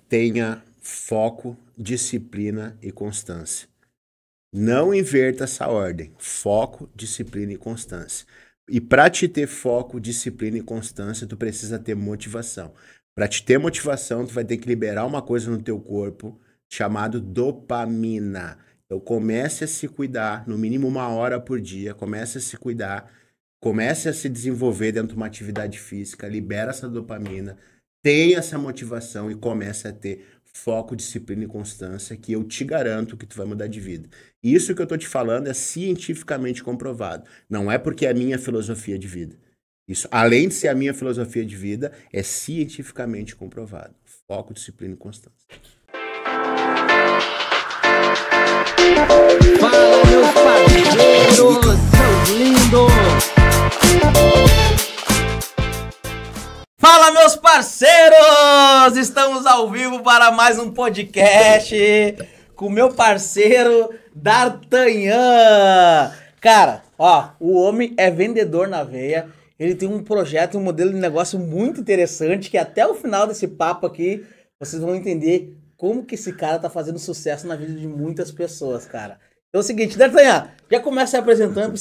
Tenha foco, disciplina e constância. Não inverta essa ordem. Foco, disciplina e constância. E para te ter foco, disciplina e constância, tu precisa ter motivação. Para te ter motivação, tu vai ter que liberar uma coisa no teu corpo chamado dopamina. Então comece a se cuidar, no mínimo 1 hora por dia, comece a se cuidar, comece a se desenvolver dentro de uma atividade física, libera essa dopamina, tenha essa motivação e comece a ter foco, disciplina e constância, que eu te garanto que tu vai mudar de vida. Isso que eu tô te falando é cientificamente comprovado. Não é porque é a minha filosofia de vida. Isso, além de ser a minha filosofia de vida, é cientificamente comprovado. Foco, disciplina e constância. Fala, meus parceiros, seus lindos! Fala, meus parceiros! Estamos ao vivo para mais um podcast com meu parceiro D'Artagnan. Cara, ó, o homem é vendedor na veia. Ele tem um projeto, um modelo de negócio muito interessante que até o final desse papo aqui vocês vão entender como que esse cara tá fazendo sucesso na vida de muitas pessoas, cara. Então é o seguinte, D'Artagnan, já começa se apresentando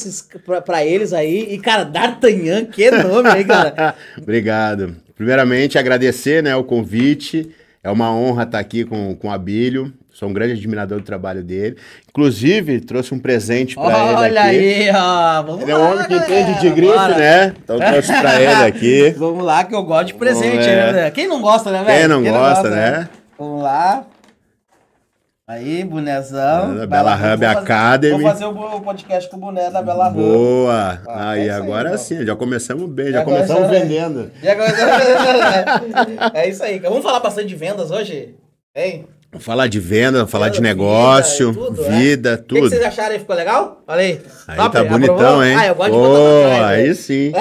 pra eles aí. E, cara, D'Artagnan, que nome aí, cara. Obrigado. Primeiramente, agradecer, né, o convite. É uma honra estar aqui com o Abílio. Sou um grande admirador do trabalho dele. Inclusive, trouxe um presente pra ele aqui. Olha aí, ó. Vamos ele lá, é um homem que galera. entende de grife, Bora. né? Então trouxe pra ele aqui. Vamos lá, que eu gosto de presente, É. né? Quem não gosta, né, velho? Quem não gosta, né? Vamos lá. Aí, bonezão. Bela Hub Academy. Vou fazer o podcast com o boné da Bela Hub. Boa! Ah, Aí, é isso aí, agora então. sim, já começamos bem, Já já começamos começamos, vendendo. E agora... É isso aí. Vamos falar bastante de vendas hoje? Hein? Vamos falar de venda, vamos falar de Vida negócio, e tudo, vida, O que tudo. vocês acharam aí? Ficou legal? Olha aí. Aí Top, tá bonitão, aprovou? hein? Ah, eu gosto de botar na Ô, cara, aí velho. sim. E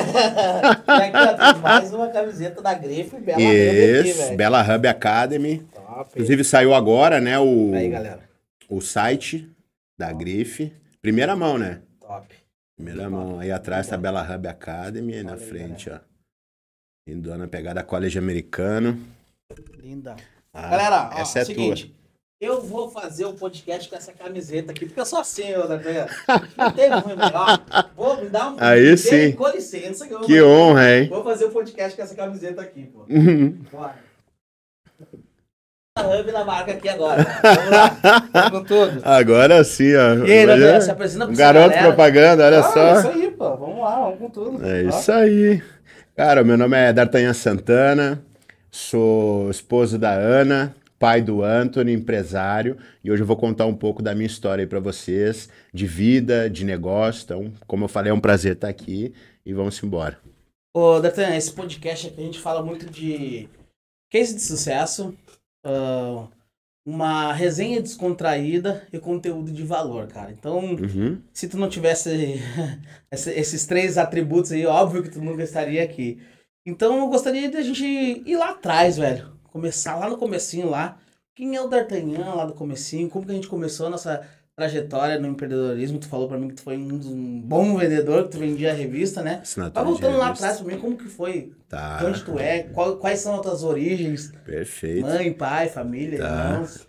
aqui, ó, tem mais uma camiseta da Grife Bela Hub aqui, Isso, velho. Bela Hub Academy. Top. Inclusive saiu agora, né, Aí, galera. o site da Grife. Primeira mão, né? Top. Primeira mão. Aí atrás tá Bela Hub Academy, aí na Olha aí, frente, ó. Indo na pegada college americano. Linda. Ah, Galera, ó, essa é seguinte. Eu vou fazer o podcast com essa camiseta aqui, porque eu sou assim, ó, D'Artagnan. Não tem ruim, ó. Vou me dar um... Aí me sim. Com licença. Que honra, hein? Vou fazer o podcast com essa camiseta aqui, pô. Bora. A Hub na marca aqui agora. Vamos lá. Vamos com tudo. Agora sim, ó. E aí, D'Artagnan, se apresenta pra Um essa garoto galera. propaganda, olha Ah, só. isso aí, pô. Vamos lá, vamos com tudo. É Ó. isso aí. Cara, meu nome é D'Artagnan Santana, sou esposo da Ana, pai do Anthony, empresário, e hoje eu vou contar um pouco da minha história aí pra vocês, de vida, de negócio. Então, como eu falei, é um prazer estar aqui e vamos embora. Ô, D'Artagnan, esse podcast aqui a gente fala muito de case de sucesso, uma resenha descontraída e conteúdo de valor, cara. Então, Uhum. se tu não tivesse esses 3 atributos aí, óbvio que tu nunca estaria aqui. Então, eu gostaria de a gente ir lá atrás, velho. Começar lá no comecinho lá. Quem é o D'Artagnan lá do comecinho? Como que a gente começou a nossa trajetória no empreendedorismo? Tu falou pra mim que tu foi um bom vendedor, que tu vendia a revista, né? Assinatura Mas voltando de lá revista. atrás pra mim, como que foi? Tá. De onde tu é? Quais são as tuas origens? Perfeito. Mãe, pai, família, Tá. irmãos?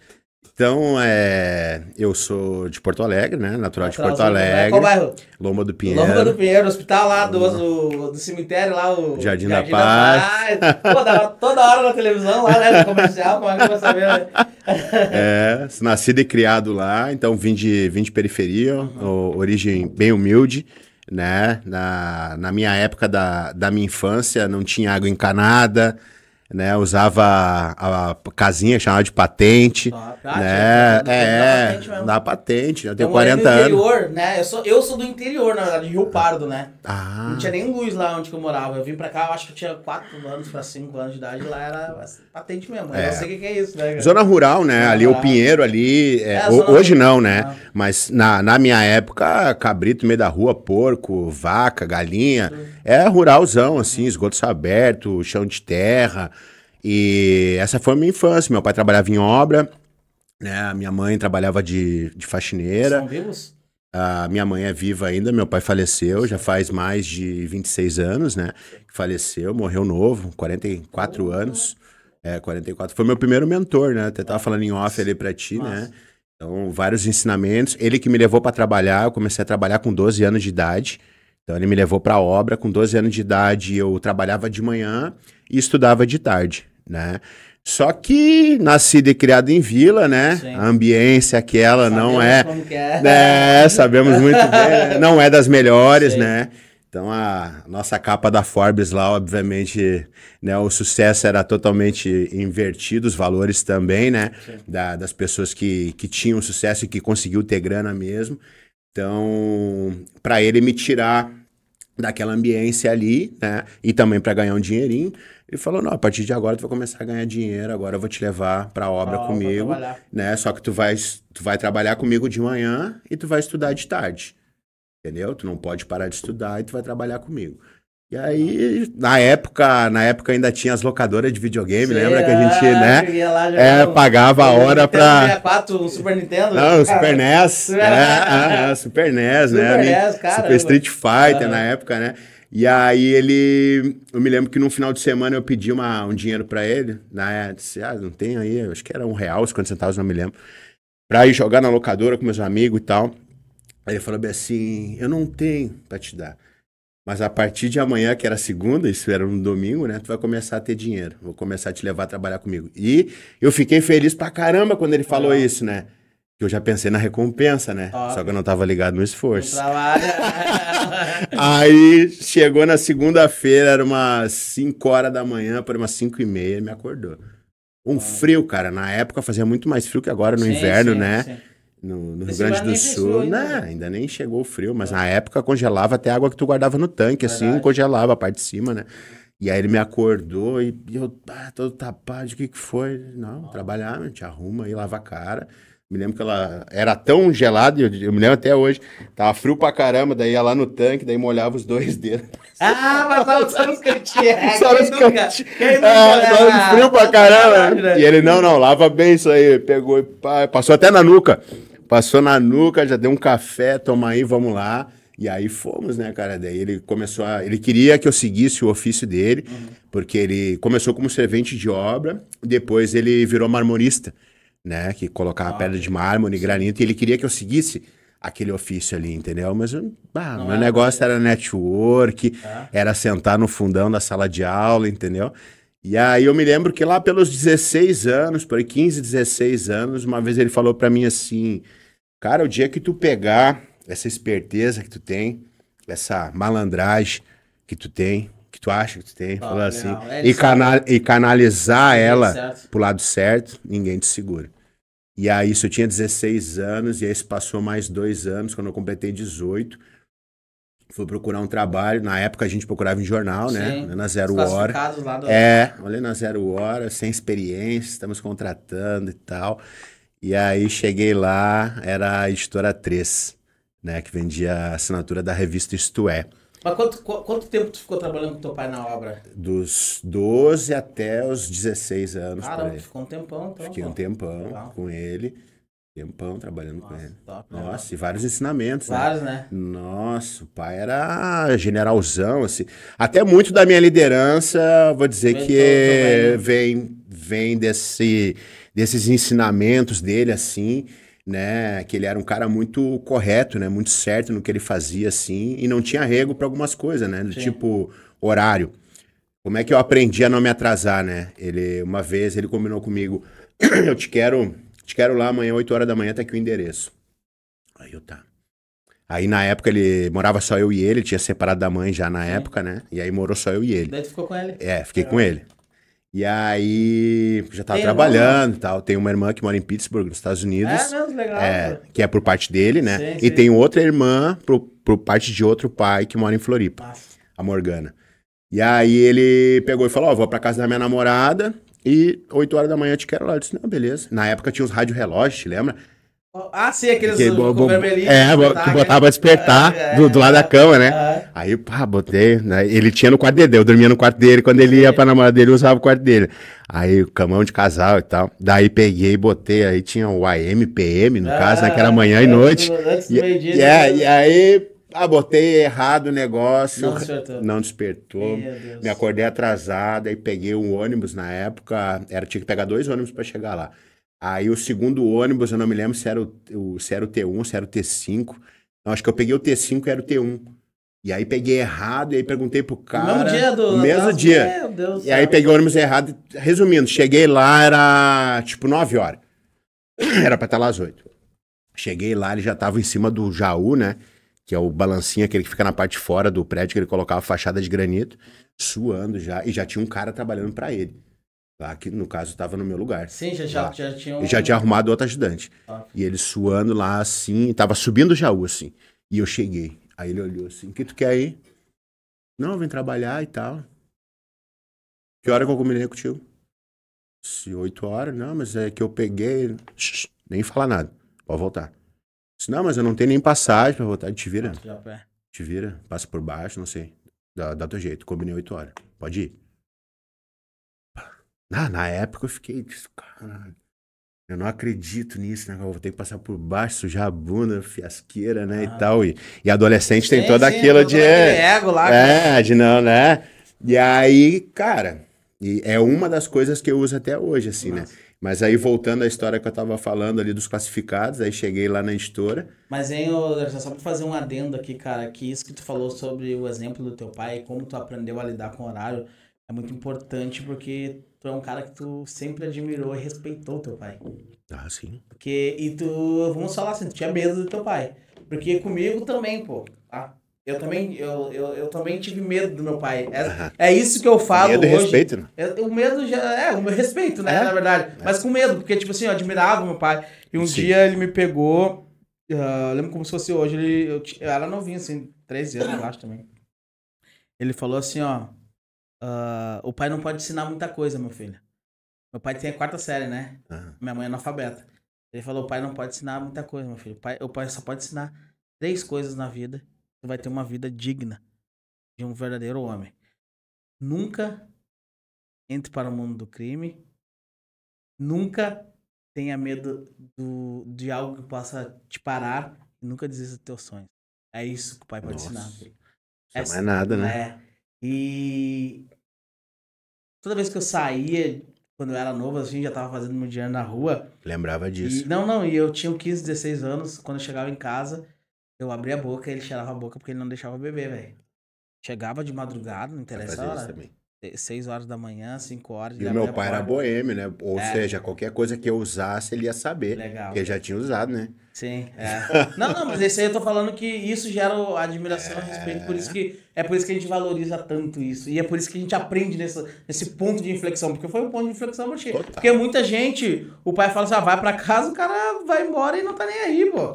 Então, eu sou de Porto Alegre, né? Natural de Porto Qual Alegre. bairro? Lomba do Pinheiro. Lomba do Pinheiro, hospital lá do cemitério lá, o Jardim da Paz. Pô, dava toda hora na televisão lá, né, no comercial, como é que eu vou saber, né? Nascido e criado lá, então vim de periferia, origem bem humilde, né? Na minha época da minha infância não tinha água encanada, né? Usava a casinha chamada de patente, né? Da patente, eu tenho 40 anos. Interior, né? Eu sou do interior, na verdade, de Rio Pardo, né? Ah, Não tinha nem luz lá onde que eu morava. Eu vim pra cá, eu acho que eu tinha 4 anos pra 5 anos de idade, lá era patente mesmo. Eu não sei o que é isso, né, cara? zona rural, né? Zona ali rural. o Pinheiro ali, zona hoje rural. não, né? Ah. Mas na minha época, cabrito no meio da rua, porco, vaca, galinha, é ruralzão, assim, esgoto aberto, chão de terra. E essa foi a minha infância. Meu pai trabalhava em obra, né? A minha mãe trabalhava de faxineira. São vivos? A minha mãe é viva ainda, meu pai faleceu, já faz mais de 26 anos, né? Faleceu, morreu novo, 44 anos. 44. Foi meu primeiro mentor, né? Até tava falando em off ali pra ti, né? Então, vários ensinamentos. Ele que me levou pra trabalhar, eu comecei a trabalhar com 12 anos de idade. Então, ele me levou pra obra. Com 12 anos de idade, eu trabalhava de manhã e estudava de tarde, né? Só que nascido e criado em vila, né? Sim. A ambiência aquela Sabemos não é... como que é. Sabemos muito bem, né? Não é das melhores, Sim. né? Então, a nossa capa da Forbes lá, obviamente, né, o sucesso era totalmente invertido, os valores também, né, das pessoas que tinham sucesso e que conseguiu ter grana mesmo. Então, para ele me tirar daquela ambiência ali, né, e também para ganhar um dinheirinho, ele falou, não, a partir de agora tu vai começar a ganhar dinheiro, agora eu vou te levar para a obra comigo, né, só que tu vai trabalhar comigo de manhã e tu vai estudar de tarde. Entendeu? Tu não pode parar de estudar e tu vai trabalhar comigo. E aí, na época ainda tinha as locadoras de videogame, lembra que a gente, né? Pagava a hora pra... 64, um Super Nintendo. Não, o Super NES. Super NES, né? NES, cara. Super Street Fighter na época, né? E aí eu me lembro que no final de semana eu pedi um dinheiro pra ele, né? Disse, não tem aí, acho que era R$1, 50 centavos, não me lembro. Pra ir jogar na locadora com meus amigos e tal. Aí ele falou bem assim, eu não tenho pra te dar, mas a partir de amanhã, que era segunda, isso era um domingo, né, tu vai começar a ter dinheiro, vou começar a te levar a trabalhar comigo. E eu fiquei feliz pra caramba quando ele falou isso, né, que eu já pensei na recompensa, né, só que eu não tava ligado no esforço. Aí chegou na segunda-feira, era umas 5 horas da manhã, para umas 5:30, me acordou. Frio, cara, na época fazia muito mais frio que agora no inverno, né. Sim. No Rio Grande do Sul, ainda nem chegou o frio, mas na época congelava até a água que tu guardava no tanque, assim, congelava a parte de cima, né? E aí ele me acordou e eu todo tapado, o que foi? Não, trabalhar, a gente arruma e lava a cara. Me lembro que ela era tão gelada, eu me lembro até hoje, tava frio pra caramba, daí ia lá no tanque, daí molhava os 2 dedos. Mas só nos cantinhos. Só nos cantinhos. Frio pra caramba. E ele, não, lava bem isso aí. Pegou e passou até na nuca. Passou na nuca, já deu um café, toma aí, vamos lá. E aí fomos, né, cara? Daí ele ele queria que eu seguisse o ofício dele, porque ele começou como servente de obra, depois ele virou marmorista, né? Que colocava pedra de mármore, granito, e ele queria que eu seguisse aquele ofício ali, entendeu? Mas meu negócio era network, era sentar no fundão da sala de aula, entendeu? E aí eu me lembro que lá pelos 16 anos, por aí 15, 16 anos, uma vez ele falou pra mim assim, cara, o dia que tu pegar essa esperteza que tu tem, essa malandragem que tu tem, que tu acha que tu tem, falou assim, e canalizar ela pro lado certo, ninguém te segura. E aí isso eu tinha 16 anos, e aí se passou mais 2 anos, quando eu completei 18, fui procurar um trabalho. Na época a gente procurava em jornal, né? Na Zero Hora. Lá do... olhei na Zero Hora, sem experiência, estamos contratando e tal. E aí cheguei lá, era a Editora 3, né? Que vendia a assinatura da revista Isto É. Mas quanto tempo tu ficou trabalhando com teu pai na obra? Dos 12 até os 16 anos. Cara, ficou um tempão então. Fiquei um tempão com ele. Tempão trabalhando com ele. Top, nossa, e vários ensinamentos, vários, né? Nossa, o pai era generalzão, assim. Até muito da minha liderança, vou dizer que vem desses ensinamentos dele, assim, né? Que ele era um cara muito correto, né? Muito certo no que ele fazia, assim, e não tinha arrego para algumas coisas, né? Do tipo horário. Como é que eu aprendi a não me atrasar, né? Uma vez ele combinou comigo, eu te quero lá amanhã, 8 horas da manhã, tá aqui o endereço. Aí eu tá. Aí na época ele morava só eu e ele, tinha separado da mãe já na época, né? E aí morou só eu e ele. Daí tu ficou com ele? Fiquei com ele. E aí já tava trabalhando e tal. Tem uma irmã que mora em Pittsburgh, nos Estados Unidos. Mesmo, legal. Que é por parte dele, né? Sim. Tem outra irmã por parte de outro pai que mora em Floripa, a Morgana. E aí ele pegou e falou, vou pra casa da minha namorada e 8 horas da manhã eu te quero lá. Eu disse, não, beleza. Na época tinha os rádio relógios, te lembra? Sim, aqueles que botava pra despertar do lado da cama, né? Aí, botei, né? Ele tinha no quarto dele, eu dormia no quarto dele, quando ele ia pra namorada dele, eu usava o quarto dele. Aí, camão de casal e tal. Daí peguei e botei, aí tinha o AM, PM, no caso, né? Que era manhã e noite. E aí, botei errado o negócio. Não despertou. Não despertou. Meu Deus. Me acordei atrasado, aí peguei um ônibus na época. Tinha que pegar 2 ônibus para chegar lá. Aí o segundo ônibus, eu não me lembro se era se era o T1, se era o T5. Não, acho que eu peguei o T5 e era o T1. E aí peguei errado, e aí perguntei pro cara. No mesmo dia. Meu Deus do e aí céu. peguei o ônibus errado. Resumindo, cheguei lá, era tipo 9 horas. Era pra estar lá às 8. Cheguei lá, ele já tava em cima do Jaú, né? Que é o balancinho, aquele que fica na parte de fora do prédio, que ele colocava fachada de granito, suando já. E já tinha um cara trabalhando pra ele. Lá que, no caso, tava no meu lugar. Sim, já tinha E já tinha arrumado outro ajudante. E ele suando lá, assim, tava subindo o Jaú, assim. E eu cheguei. Aí ele olhou assim, o que tu quer aí? Não, eu vim trabalhar e tal. Que hora que eu combinei contigo? 8 horas, não, mas é que eu peguei... nem falar nada, pode voltar. Não, mas eu não tenho nem passagem pra voltar, te vira. Te vira, passa por baixo, não sei. Dá teu jeito, combinei 8 horas, pode ir. Na época eu fiquei, caralho, eu não acredito nisso, né? Eu vou ter que passar por baixo, sujar a bunda, fiasqueira, né, e tal. E adolescente tem todo aquilo de... ego lá. De não, né? E aí, cara, é uma das coisas que eu uso até hoje, assim, né? Mas aí, voltando à história que eu tava falando ali dos classificados, aí cheguei lá na editora. Mas, hein, só pra fazer um adendo aqui, cara, que isso que tu falou sobre o exemplo do teu pai, como tu aprendeu a lidar com o horário, é muito importante porque tu é um cara que tu sempre admirou e respeitou teu pai. Ah, sim. E tu, vamos falar assim, tu tinha medo do teu pai. Porque comigo também, pô, tá? Eu também tive medo do meu pai. É isso que eu falo medo hoje. E respeito, né? O medo já... o meu respeito, né, na verdade. Mas com medo, porque, tipo assim, eu admirava o meu pai. E um dia ele me pegou... eu lembro como se fosse hoje. Eu era novinho, assim, 13 anos, eu acho, também. Ele falou assim, ó... o pai não pode ensinar muita coisa, meu filho. Meu pai tem a 4ª série, né? Minha mãe é analfabeta. Ele falou, o pai não pode ensinar muita coisa, meu filho. O pai só pode ensinar 3 coisas na vida. Você vai ter uma vida digna de um verdadeiro homem. Nunca entre para o mundo do crime. Nunca tenha medo de algo que possa te parar. E nunca desista dos teus sonhos. É isso que o pai pode ensinar. Não é mais nada, né? E toda vez que eu saía, quando eu era novo, assim, já tava fazendo meu dinheiro na rua. Lembrava disso. E eu tinha 15, 16 anos, quando eu chegava em casa, eu abria a boca e ele cheirava a boca porque ele não deixava beber, velho. Chegava de madrugada, não interessa a hora. 6 horas da manhã, 5 horas. E o meu pai era boêmio, né? Ou seja, qualquer coisa que eu usasse, ele ia saber. Legal. Porque ele já tinha usado, né? Sim, Não, mas esse aí eu tô falando que isso gera admiração e respeito. É por isso que a gente valoriza tanto isso. E é por isso que a gente aprende nesse ponto de inflexão. Porque foi um ponto de inflexão pra ti. Porque muita gente, o pai fala assim, vai pra casa, o cara vai embora e não tá nem aí, pô.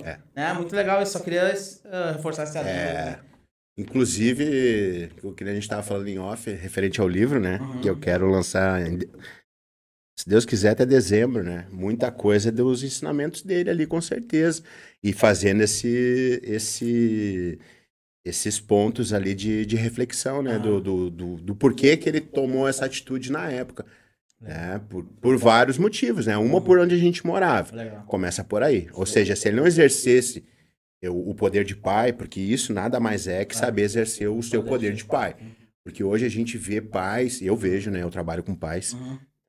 Muito legal, eu só queria reforçar esse adendo, né? Inclusive, o que a gente estava falando em off, referente ao livro, né? Que eu quero lançar, se Deus quiser, até dezembro, né? Muita coisa dos ensinamentos dele ali, com certeza. E fazendo esses pontos ali de reflexão, né? Do porquê que ele tomou essa atitude na época. Né? Por vários motivos, né? Uma por onde a gente morava. Legal. Começa por aí. Ou seja, se ele não exercesse o poder de pai, porque isso nada mais é que saber exercer o seu poder de pai. Porque hoje a gente vê pais, eu vejo, né? Eu trabalho com pais,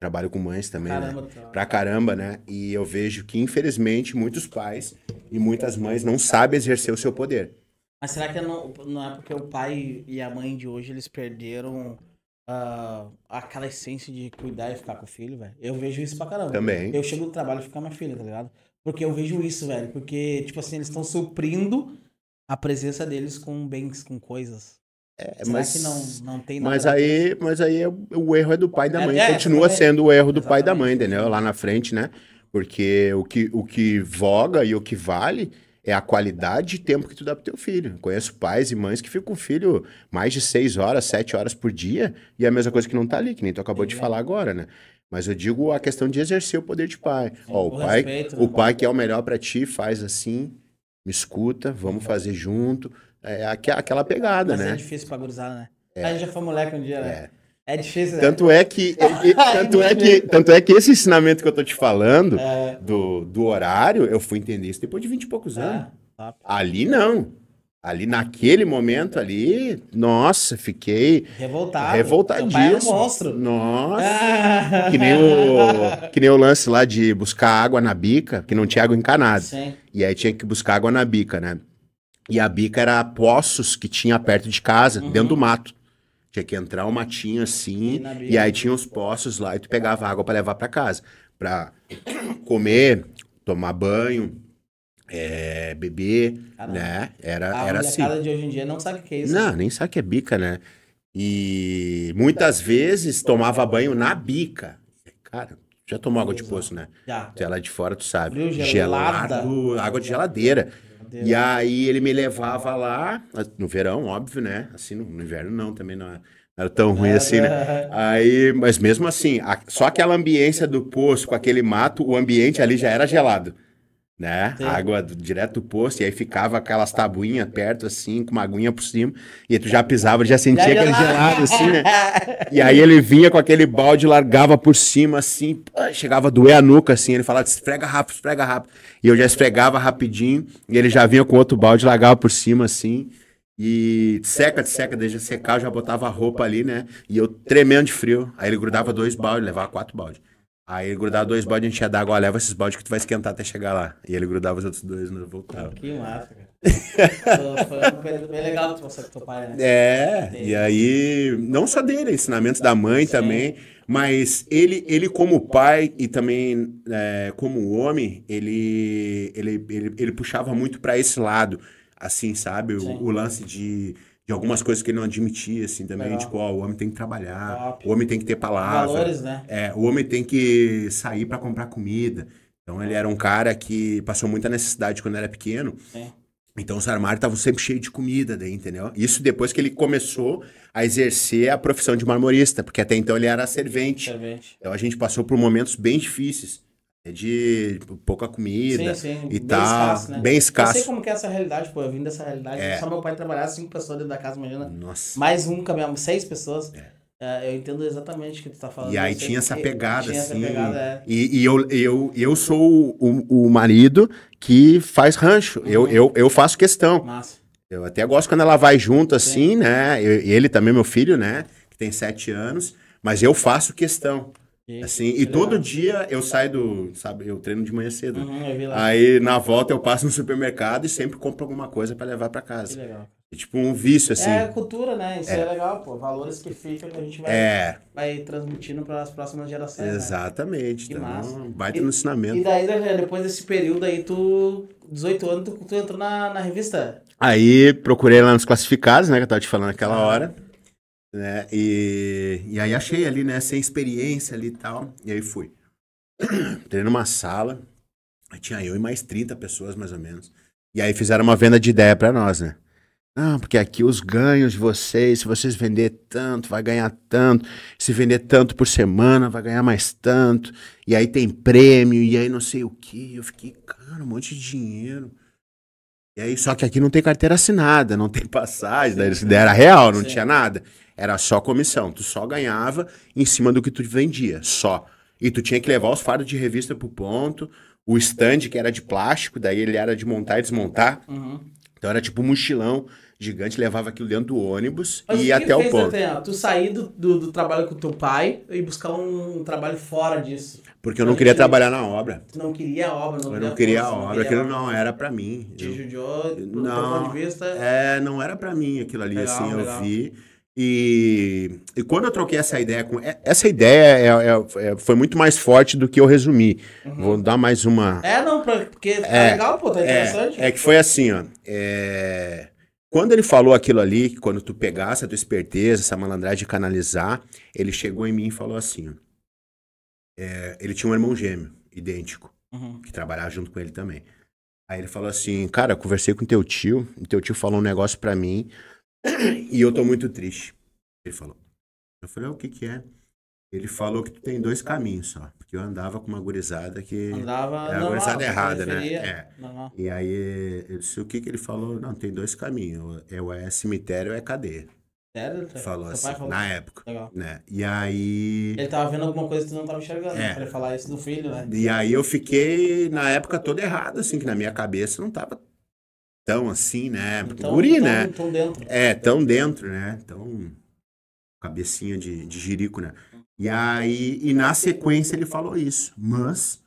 trabalho com mães também, né? Pra caramba, né? E eu vejo que, infelizmente, muitos pais e muitas mães não sabem exercer o seu poder. Mas será que não é porque o pai e a mãe de hoje, eles perderam aquela essência de cuidar e ficar com o filho, velho? Eu vejo isso pra caramba. Também. Eu chego do trabalho e fico com a minha filha, tá ligado? Porque eu vejo isso, velho. Porque, tipo assim, eles estão suprindo a presença deles com bens, com coisas. Será que não tem nada? Mas aí o erro é do pai e da mãe. Continua sendo o erro do pai e da mãe, entendeu? Lá na frente, né? Porque o que voga e o que vale é a qualidade de tempo que tu dá pro teu filho. Conheço pais e mães que ficam com o filho mais de 6 horas, 7 horas por dia, e é a mesma coisa que não tá ali, que nem tu acabou de falar agora, né? Mas eu digo a questão de exercer o poder de pai. Ó, o pai que é o melhor pra ti, faz assim, me escuta, vamos fazer junto. É aquela pegada, né? Mas é difícil pra gurizada, né? A gente já foi moleque um dia, né? É difícil, né? Tanto é que esse ensinamento que eu tô te falando, do horário, eu fui entender isso depois de 20 e poucos anos. Ali não. Ali naquele momento ali, nossa, fiquei Revoltado. revoltadíssimo. Teu pai era um monstro. Nossa. Ah. Que nem o lance lá de buscar água na bica, que não tinha água encanada. Sim. E aí tinha que buscar água na bica, né? E a bica era poços que tinha perto de casa, dentro do mato. Tinha que entrar um matinho assim, na bica. e aí tinha os poços lá e tu pegava água pra levar pra casa. Pra comer, tomar banho, beber, Caramba. né? A Era assim. molecada de hoje em dia não sabe o que é isso. Não, nem sabe o que é bica, né? E muitas vezes tomava banho na bica. Cara, já tomou água de poço, né? Já. Tu é lá de fora, tu sabe. Frio, gelada. Gelado, água de geladeira. E aí ele me levava lá, no verão, óbvio, né? Assim, no inverno não, também não era tão ruim assim, né? Aí, mas mesmo assim, só aquela ambiência do poço com aquele mato, o ambiente ali já era gelado, né? Sim. Água direto do poço, e aí ficava aquelas tabuinhas perto, assim, com uma aguinha por cima, e aí tu já pisava, já sentia aquele gelado, assim, né? E aí ele vinha com aquele balde, largava por cima, assim, chegava a doer a nuca, assim, ele falava, esfrega rápido. E eu já esfregava rapidinho, e ele já vinha com outro balde, largava por cima, assim, e seca, deixa secar, eu já botava a roupa ali, né? E eu tremendo de frio, aí ele grudava 2 baldes, levava 4 baldes. Aí ele grudava 2 baldes, a gente ia dar água, leva esses baldes que tu vai esquentar até chegar lá. E ele grudava os outros 2 e não voltava. Que massa, cara. Foi um período bem legal que tu passou com teu pai, né? E aí, não só dele, ensinamentos da mãe também, mas ele como pai e também como homem, ele puxava muito pra esse lado, assim, sabe? O lance de algumas coisas que ele não admitia, assim, também, Legal. tipo, ó, o homem tem que trabalhar, Top. o homem tem que ter palavra. Valores, né? O homem tem que sair pra comprar comida. Então ele era um cara que passou muita necessidade quando era pequeno. Sim. Então os armários estavam sempre cheios de comida, daí, entendeu? Isso depois que ele começou a exercer a profissão de marmorista, porque até então ele era servente. Então a gente passou por momentos bem difíceis, de pouca comida e bem tal. escasso, né? Bem escasso. Eu sei como que é essa realidade, pô, eu vim dessa realidade. Só meu pai trabalhava 5 pessoas dentro da casa, imagina. Nossa. Mais um caminhão, 6 pessoas. Eu entendo exatamente o que tu tá falando. E aí tinha essa pegada, tinha assim. Essa pegada, E eu sou o marido que faz rancho. Eu faço questão. Massa. Eu até gosto quando ela vai junto, assim, né? Ele também, meu filho, né? Que tem 7 anos. Mas eu faço questão. Assim, e todo dia eu saio sabe, eu treino de manhã cedo. Eu vi lá. Aí na volta eu passo no supermercado e sempre compro alguma coisa pra levar pra Que casa. legal. É tipo um vício, assim. É cultura, né? Isso é legal, pô. Valores que ficam que a gente vai transmitindo para as próximas gerações. Exatamente. Que Então, massa. baita no ensinamento. E daí, depois desse período aí, 18 anos, tu entrou na revista? Aí procurei lá nos classificados, né? Que eu tava te falando naquela hora. Né? E aí achei ali, né? Sem experiência ali e tal. E aí fui. Entrei numa sala. Aí tinha eu e mais 30 pessoas, mais ou menos. E aí fizeram uma venda de ideia pra nós, né? Não, porque aqui os ganhos de vocês, se vocês vender tanto, vai ganhar tanto. Se vender tanto por semana, vai ganhar mais tanto. E aí tem prêmio, e aí não sei o quê. Eu fiquei, cara, um monte de dinheiro. E aí, só que aqui não tem carteira assinada, não tem passagem, daí essa ideia era real, não tinha nada. Era só comissão, tu só ganhava em cima do que tu vendia, só. E tu tinha que levar os fardos de revista pro ponto, o stand que era de plástico, daí ele era de montar e desmontar. Então era tipo um mochilão gigante, levava aquilo dentro do ônibus e ia até o ponto. Tu sair do trabalho com teu pai e buscar um trabalho fora disso? Porque eu não queria trabalhar na obra. Tu não queria a obra, eu não queria a obra, aquilo não era pra mim. Te judiou, do teu não, ponto de vista? Não era pra mim aquilo ali, Legal, assim, legal. eu vi. E quando eu troquei essa ideia com... Essa ideia foi muito mais forte do que eu resumi. Vou dar mais uma... Porque tá legal, pô, tá interessante. Que foi assim, ó. Quando ele falou aquilo ali, que quando tu pegasse a tua esperteza, essa malandragem de canalizar, ele chegou em mim e falou assim, ó. Ele tinha um irmão gêmeo, idêntico, que trabalhava junto com ele também. Aí ele falou assim, cara, eu conversei com teu tio, e teu tio falou um negócio pra mim, e eu tô muito triste. Ele falou. Eu falei, o que que é? Ele falou que tu tem 2 caminhos só. Porque eu andava com uma gurizada que... Andava a gurizada errada, né? Normal. E aí, ele disse, o que que ele falou? Não, tem 2 caminhos. É cemitério ou é cadeia. Sério? Falou assim, na época. Legal. Né? E aí... Ele tava vendo alguma coisa que tu não tava enxergando, né? Pra ele falar isso do filho, né? E aí eu fiquei, na época, todo errado, assim, que na minha cabeça não tava tão assim, né? Porque Então, guri, né? tão dentro. Tão dentro, né? Tão cabecinha de jirico, né? E aí, e na sequência ele falou isso. Mas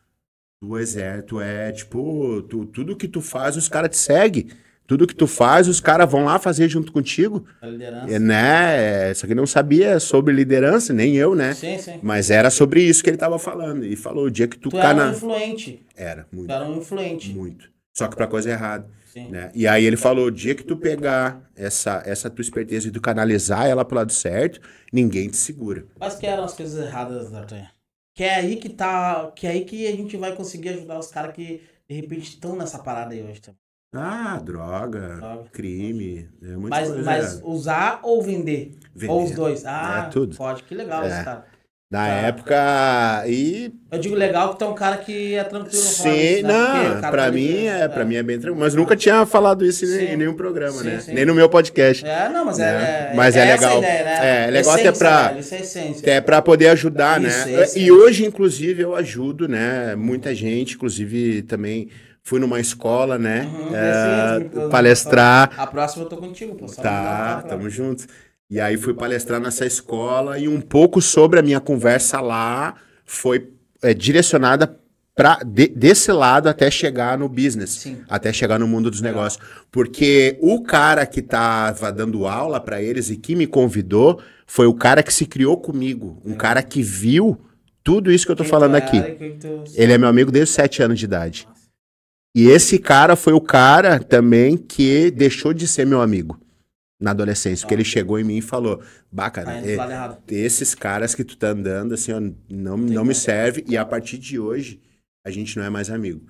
tu é tipo, tudo que tu faz, os caras te seguem. Tudo que tu faz, os caras vão lá fazer junto contigo. A liderança. Né? Só que não sabia sobre liderança, nem eu, né? Sim, sim. Mas era sobre isso que ele tava falando. E falou, o dia que tu Tu era um influente. Era, muito. Tu era um influente. Muito. Só que pra coisa errada. Sim. Né? E aí ele falou, o dia que tu pegar essa tua esperteza e tu canalizar ela pro lado certo, ninguém te segura. Mas que eram as coisas erradas, D'Artagnan? Que é aí que tá. Que é aí que a gente vai conseguir ajudar os caras que de repente estão nessa parada aí hoje também. Droga. Crime, muita Mas, coisa. mas usar ou vender? Vender. Ou os dois? Ah, tudo. pode, que legal esse cara. Na época, Eu digo legal que tu é um cara que é tranquilo. Sim, né? não, pra mim é bem tranquilo. Mas nunca tinha falado isso em nenhum programa, né? Sim. Nem no meu podcast. Não, mas mas é legal. Essa ideia, né? É legal até pra poder ajudar, isso, né? E hoje, inclusive, eu ajudo, né? Muita gente, inclusive, também fui numa escola, né? Palestrar. A próxima eu tô contigo, pô. Tamo junto. E aí fui palestrar nessa escola e um pouco sobre a minha conversa lá foi direcionada desse lado até chegar no business, Sim. até chegar no mundo dos negócios. Porque o cara que tava dando aula para eles e que me convidou foi o cara que se criou comigo, um cara que viu tudo isso que eu tô falando aqui. Ele é meu amigo desde os 7 anos de idade. E esse cara foi o cara também que deixou de ser meu amigo na adolescência, porque ele chegou em mim e falou, cara, esses caras que tu tá andando, assim, ó, não me serve, e a partir de hoje, a gente não é mais amigo.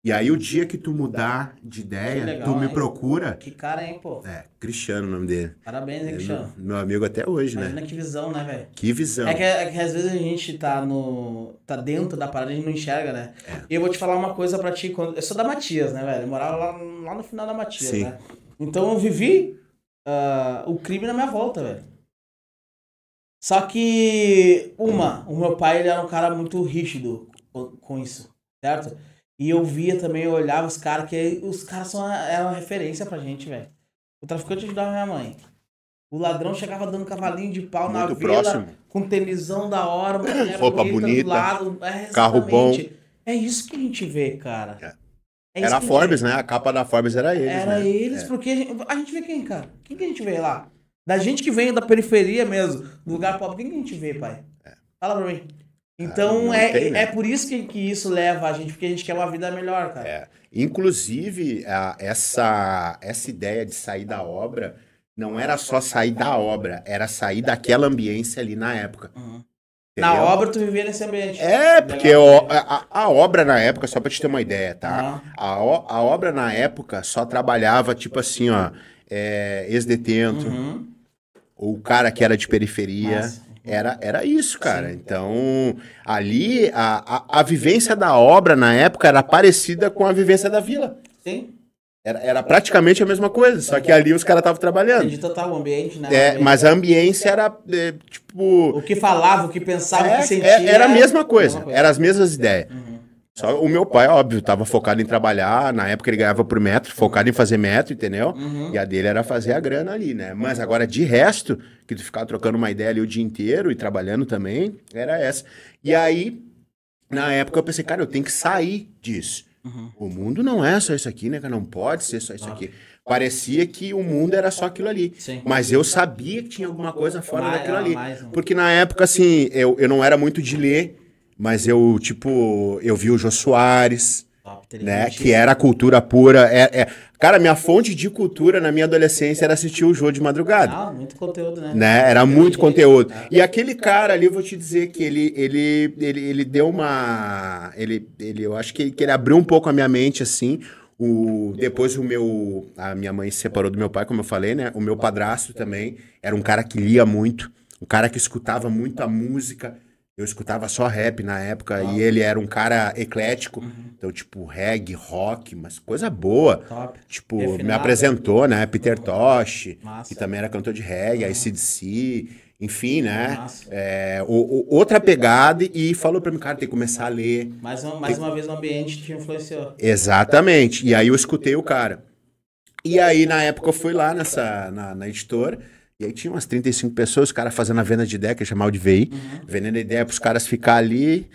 E aí, o dia que tu mudar de ideia, legal, tu me procura... Que cara, hein, pô? Cristiano o nome dele. Parabéns, hein, Cristiano? Meu amigo até hoje, Imagina, né? Que visão, né, velho? Que visão. É que às vezes a gente tá dentro da parada e a gente não enxerga, né? E eu vou te falar uma coisa pra ti, eu sou da Matias, né, velho? Eu morava lá no final da Matias, Sim. né? Então, eu vivi... o crime na minha volta, velho. Só que o meu pai, ele era um cara muito rígido com isso, certo? E eu via também, eu olhava os caras, que os caras eram uma referência pra gente, velho. O traficante ajudava minha mãe. O ladrão chegava dando cavalinho de pau muito na vila, próximo. Com tênisão da hora, roupa bonita, do lado, carro bom. É isso que a gente vê, cara. Era a Forbes, né? A capa da Forbes era eles, Era eles, porque a gente vê quem, cara? Quem que a gente vê lá? Da gente que vem da periferia mesmo, do lugar pobre, quem que a gente vê, pai? Fala pra mim. Então, é por isso que isso leva a gente, porque a gente quer uma vida melhor, cara. Inclusive, essa ideia de sair da obra, não era só sair da obra, era sair daquela ambiência ali na época. Na obra tu vivia nesse ambiente. Porque a obra na época, só pra te ter uma ideia, tá? A obra na época só trabalhava, tipo assim, ó, ex-detento, ou o cara que era de periferia. Era isso, cara. Sim. Então, ali, a vivência da obra na época era parecida com a vivência da vila. Sim. Era praticamente a mesma coisa, só que ali os caras estavam trabalhando. Entendi total o ambiente, né? Mas a ambiência era, tipo... O que falava, o que pensava, o que sentia... Era a mesma coisa, eram as mesmas ideias. Só o meu pai, óbvio, estava focado em trabalhar, na época ele ganhava por metro, focado em fazer metro, entendeu? E a dele era fazer a grana ali, né? Mas agora, de resto, que tu ficava trocando uma ideia ali o dia inteiro e trabalhando também, era essa. E aí, na época eu pensei, cara, eu tenho que sair disso. O mundo não é só isso aqui, né, cara? Não pode ser só isso aqui. Parecia que o mundo era só aquilo ali. Sim. Mas eu sabia que tinha alguma coisa fora daquilo ali. Porque na época, assim, eu não era muito de ler, mas eu vi o Jô Soares, né, que era cultura pura. Cara, minha fonte de cultura na minha adolescência era assistir o Jô de madrugada. Muito conteúdo, né? Era muito conteúdo. E aquele cara ali, eu vou te dizer que ele deu uma... eu acho que ele abriu um pouco a minha mente, assim. Depois a minha mãe se separou do meu pai, como eu falei, né? O meu padrasto também era um cara que lia muito, um cara que escutava muita música. Eu escutava só rap na época e ele era um cara eclético. Então, tipo, reggae, rock, mas coisa boa. Top. Tipo, Refinado. me apresentou, né? Peter Tosh, Massa. que também era cantor de reggae, AC/DC, enfim, né? Outra pegada e falou pra mim, cara, tem que começar a ler. Mais uma vez o ambiente te influenciou. Exatamente. E aí eu escutei o cara. E aí, na época, eu fui lá na editora, e aí tinha umas 35 pessoas, os caras fazendo a venda de ideia, que é chamar de VI, vendendo ideia pros caras ficar ali.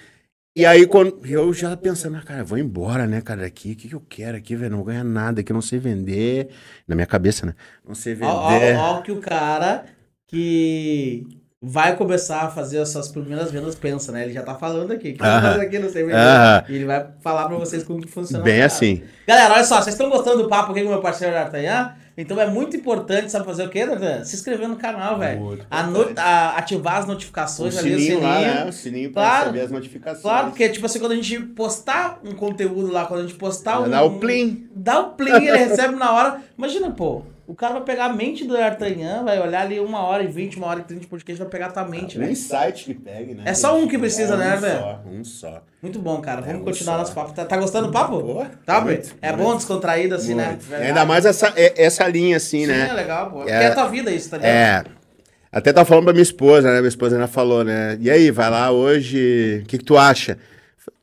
E aí, quando eu já pensando, cara, vou embora, né, cara, daqui, o que eu quero aqui, velho? Não vou ganhar nada aqui, eu não sei vender. Na minha cabeça, né? Não sei vender. Ó, que o cara que vai começar a fazer as suas primeiras vendas pensa, né? Ele já tá falando aqui. O que eu vou fazer aqui? Não sei vender. Aham. E ele vai falar pra vocês como que funciona a Bem parada. assim. Galera, olha só, vocês estão gostando do papo aqui com o meu parceiro D'Artagnan? Então é muito importante, sabe fazer o quê, D'Artagnan? Se inscrever no canal, velho. Muito importante. Ativar as notificações O ali, sininho lá, né? O sininho pra Claro. receber as notificações. Claro, porque, tipo assim, quando a gente postar um conteúdo lá, quando a gente postar Dá o plim. Dá o plim, ele recebe na hora. Imagina, pô, o cara vai pegar a mente do D'Artagnan, vai olhar ali 1h20, 1h30 de podcast, vai pegar a tua mente, Um velho. insight que pegue, né? É só um que precisa, né, velho? Um só. Muito bom, cara. Vamos um continuar só. nosso papo. Tá gostando do papo? Pô, Tá, muito, é muito. bom, descontraído assim, né? Muito. Verdade. Ainda mais essa linha, assim, Sim, né? é legal, pô. Porque é a tua vida isso, tá ligado? É. Até tava falando pra minha esposa, né? Minha esposa ainda falou, né? E aí, vai lá hoje, o que tu acha?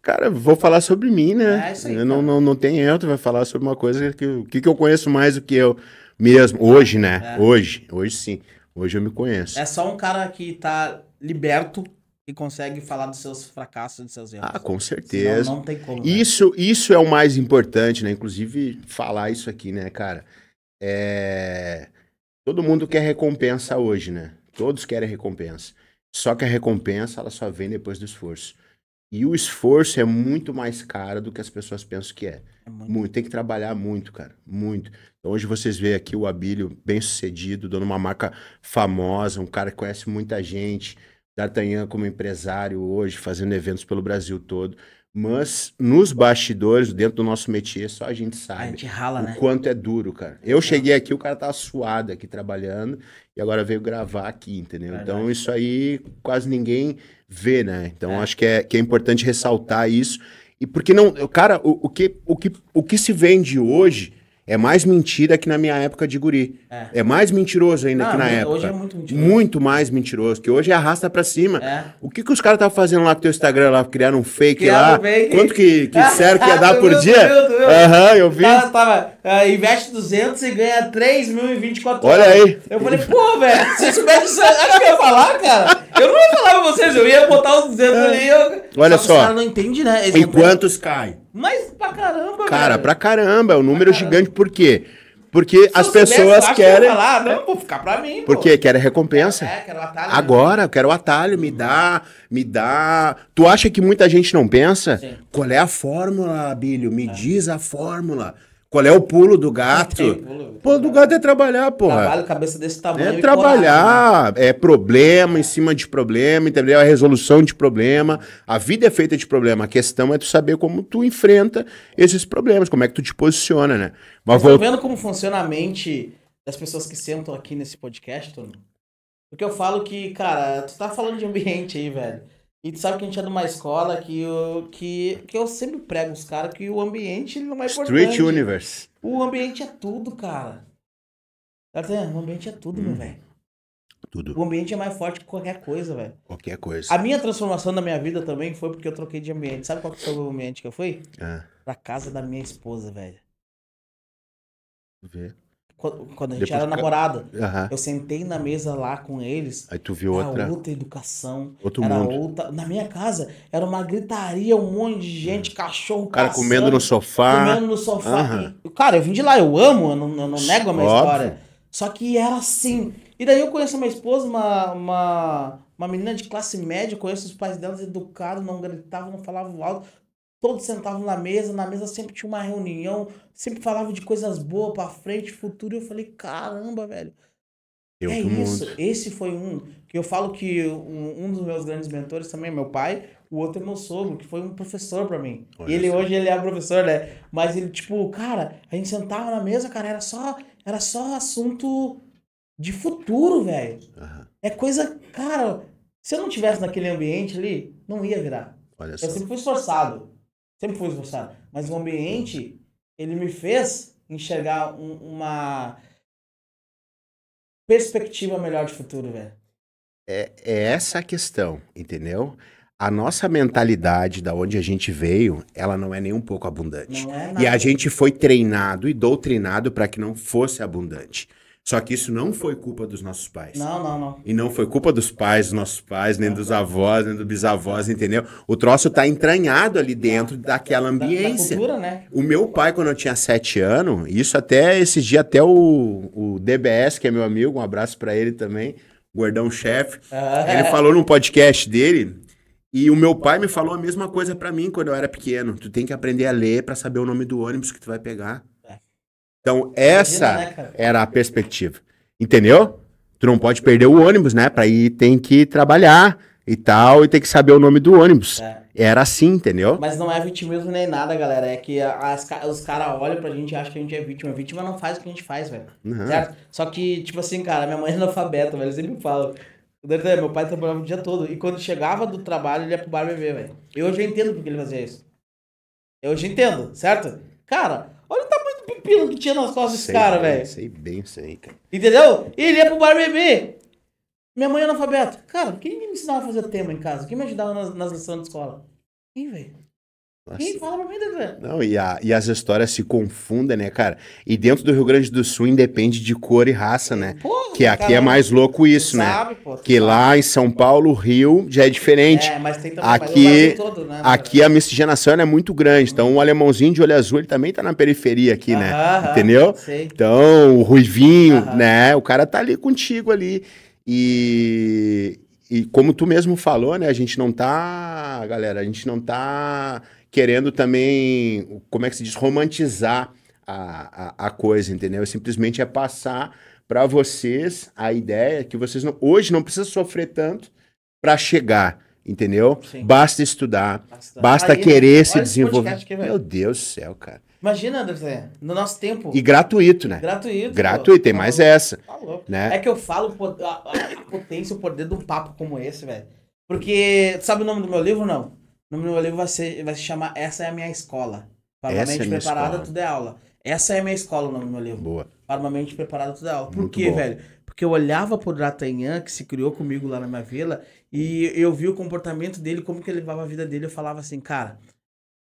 Cara, vou falar sobre mim, né? É isso aí, Eu não, cara. não tem erro, tu vai falar sobre uma coisa que eu conheço mais do que eu mesmo. Hoje, né? É. Hoje sim. Hoje eu me conheço. É só um cara que tá liberto e consegue falar dos seus fracassos, dos seus erros. Ah, com certeza. Senão não tem como. velho. Isso é o mais importante, né? Inclusive, falar isso aqui, né, cara? Todo mundo quer recompensa hoje, né? Todos querem recompensa. Só que a recompensa, ela só vem depois do esforço. E o esforço é muito mais caro do que as pessoas pensam que é. É muito. Muito. Tem que trabalhar muito, cara. Muito. Então, hoje vocês veem aqui o Abílio bem sucedido, dono de uma marca famosa, um cara que conhece muita gente. D'Artagnan como empresário hoje, fazendo eventos pelo Brasil todo. Mas nos bastidores, dentro do nosso métier, só a gente sabe. A gente rala, né? O quanto é duro, cara. Eu cheguei aqui, o cara tava suado aqui trabalhando e agora veio gravar aqui, entendeu? Verdade. Então isso aí quase ninguém vê, né? Então É. acho que é importante ressaltar isso. E porque não, cara, o que se vende hoje é mais mentira que na minha época de guri. É. É mais mentiroso ainda Não, que na época. hoje é muito mentiroso. Muito mais mentiroso, que hoje arrasta pra cima. É. O que os caras estavam fazendo lá com o teu Instagram lá, criaram um fake Criaram lá? um fake. Quanto que disseram que ia dar Tu por viu, dia? tu viu? Aham, eu O vi. cara tava, investe 200 e ganha 3 mil em 24 Olha horas. aí. Eu falei, pô, velho, se eu soubesse isso, acho que eu ia falar, cara. Eu não ia falar pra vocês, eu ia botar os 200 ali. Olha que só. Os caras não entendem, né? Eles E não pensam. quantos caem? Mas pra caramba, Cara, velho. pra caramba, é um número caramba. gigante. Por quê? Porque Se as eu soubesse, pessoas eu acho que eu ia querem. falar, não, vou ficar pra mim, pô. Porque querem recompensa. Quero atalho. Agora, eu quero o atalho, me dá. Tu acha que muita gente não pensa? Sim. Qual é a fórmula, Abílio? Me diz a fórmula. Qual é o pulo do gato? Tem pulo. O pulo do gato é trabalhar, porra. Trabalho, cabeça desse tamanho. É e coragem, né? trabalhar, é problema em cima de problema, entendeu? É resolução de problema. A vida é feita de problema. A questão é tu saber como tu enfrenta esses problemas, como é que tu te posiciona, né? Mas Vocês estão vendo como funciona a mente das pessoas que sentam aqui nesse podcast, Tony? Porque eu falo que, cara, tu tá falando de ambiente aí, velho. E tu sabe que a gente é de uma escola que eu sempre prego os caras que o ambiente ele não é importante. Street Universe. O ambiente é tudo, cara. Tá entendendo? O ambiente é tudo, meu velho. Tudo. O ambiente é mais forte que qualquer coisa, velho. Qualquer coisa. A minha transformação da minha vida também foi porque eu troquei de ambiente. Sabe qual que foi o ambiente que eu fui? Ah, Pra casa da minha esposa, velho. vê. Quando a gente Depois era que- namorado. Aham. Eu sentei na mesa lá com eles. Aí tu viu Era outra. outra educação. Outro era mundo. outra. Na minha casa era uma gritaria, um monte de gente, cachorro O cara passando, comendo no sofá. comendo no sofá. Aham. E, cara, eu vim de lá, eu amo, eu não nego a minha Óbvio. história. Só que era assim. E daí eu conheço a minha esposa, uma menina de classe média, conheço os pais delas educados, não gritavam, não falavam alto. Todos sentavam na mesa sempre tinha uma reunião, sempre falavam de coisas boas pra frente, futuro. E eu falei, caramba, velho. É É outro isso, mundo. esse foi um que eu falo que um dos meus grandes mentores também é meu pai, o outro é meu sogro, que foi um professor pra mim. Olha E ele só. hoje ele é professor, né? Mas ele, tipo, cara, a gente sentava na mesa, cara, era só assunto de futuro, velho. Aham. É coisa, cara, se eu não tivesse naquele ambiente ali, não ia virar. Olha Eu só. sempre fui esforçado. Sempre fui esforçado. Mas o ambiente, ele me fez enxergar uma perspectiva melhor de futuro, velho. É essa a questão, entendeu? a nossa mentalidade, da onde a gente veio, ela não é nem um pouco abundante. Não é E a nada. gente foi treinado e doutrinado para que não fosse abundante. Só que isso não foi culpa dos nossos pais. Não. E não foi culpa dos pais, dos nossos pais, nem dos avós, nem dos bisavós, entendeu? O troço tá entranhado ali dentro daquela ambiência. Da cultura, né? O meu pai, quando eu tinha 7 anos, isso até esses dias, até o DBS, que é meu amigo, um abraço pra ele também, gordão chefe, ele falou num podcast dele, e o meu pai me falou a mesma coisa pra mim quando eu era pequeno. Tu tem que aprender a ler pra saber o nome do ônibus que tu vai pegar. Então, essa Imagina, né, cara? era a perspectiva. Entendeu? Tu não pode perder o ônibus, né? Pra ir tem que trabalhar e tal, e tem que saber o nome do ônibus. Era assim, entendeu? Mas não é vitimismo nem nada, galera. É que os caras olham pra gente e acham que a gente é vítima. A vítima não faz o que a gente faz, velho. Uhum. Certo? Só que, tipo assim, cara, minha mãe é analfabeta, velho. Eu sempre falo. Meu pai trabalhava o dia todo. E quando chegava do trabalho, ele ia pro bar beber, velho. Eu já entendo porque ele fazia isso. Eu já entendo, certo? Cara, olha o tamanho do pepino que tinha nas costas desse cara, velho. Sei bem, sei, cara. Entendeu? E ele ia pro bar beber. Minha mãe é analfabeta. Cara, quem me ensinava a fazer tema em casa? Quem me ajudava nas lições de escola? Quem, velho? Quem fala pra mim, Dedé? Não, e as histórias se confundem, né, cara? E dentro do Rio Grande do Sul independe de cor e raça, né? Porra, que aqui caramba. é mais louco isso, Tu né? sabe, pô, tu Que sabe. lá em São Paulo, Rio, já é diferente. Mas tem também Aqui, mas no Brasil todo, né? aqui a miscigenação ela é muito grande. Então, o alemãozinho de olho azul, ele também tá na periferia aqui, né? Aham, Entendeu? sei. Então, o ruivinho, Aham. né? O cara tá ali contigo ali. E como tu mesmo falou, né? A gente não tá, galera, a gente não tá querendo também, como é que se diz, romantizar a coisa, entendeu? Simplesmente é passar para vocês a ideia que vocês hoje não precisam sofrer tanto para chegar, entendeu? Sim. Basta estudar, Basta. basta Aí, querer olha se esse desenvolver. podcast aqui, velho. Meu Deus do céu, cara. Imagina, André, no nosso tempo. E gratuito, né? Gratuito. Gratuito, tem pô. mais essa. Tá louco. Né? É que eu falo a potência, o poder de um papo como esse, velho. Porque, sabe o nome do meu livro, não? O nome do meu livro vai se chamar Essa é a Minha Escola. Para uma Essa é a mente minha preparada, escola. tudo é aula. Essa é a minha escola, o nome do meu livro. Boa. Para uma mente preparada, tudo é aula. Por Muito quê, bom. velho? Porque eu olhava pro D'Artagnan, que se criou comigo lá na minha vila, e eu vi o comportamento dele, como que ele levava a vida dele. Eu falava assim, cara,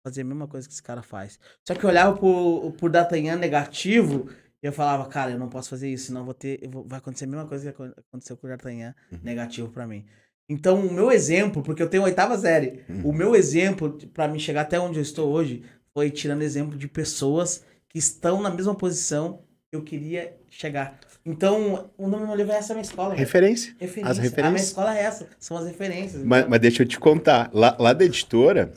fazer a mesma coisa que esse cara faz. Só que eu olhava pro D'Artagnan negativo, e eu falava, cara, eu não posso fazer isso, senão vai acontecer a mesma coisa que aconteceu com o D'Artagnan, negativo pra mim. Então, o meu exemplo, porque eu tenho 8ª série, o meu exemplo pra mim chegar até onde eu estou hoje, foi tirando exemplo de pessoas que estão na mesma posição que eu queria chegar. Então, o nome do meu livro é Essa é a Minha Escola. velho. Referência. Referência. As A minha referências. escola é essa, são as referências. Mas deixa eu te contar, lá da editora,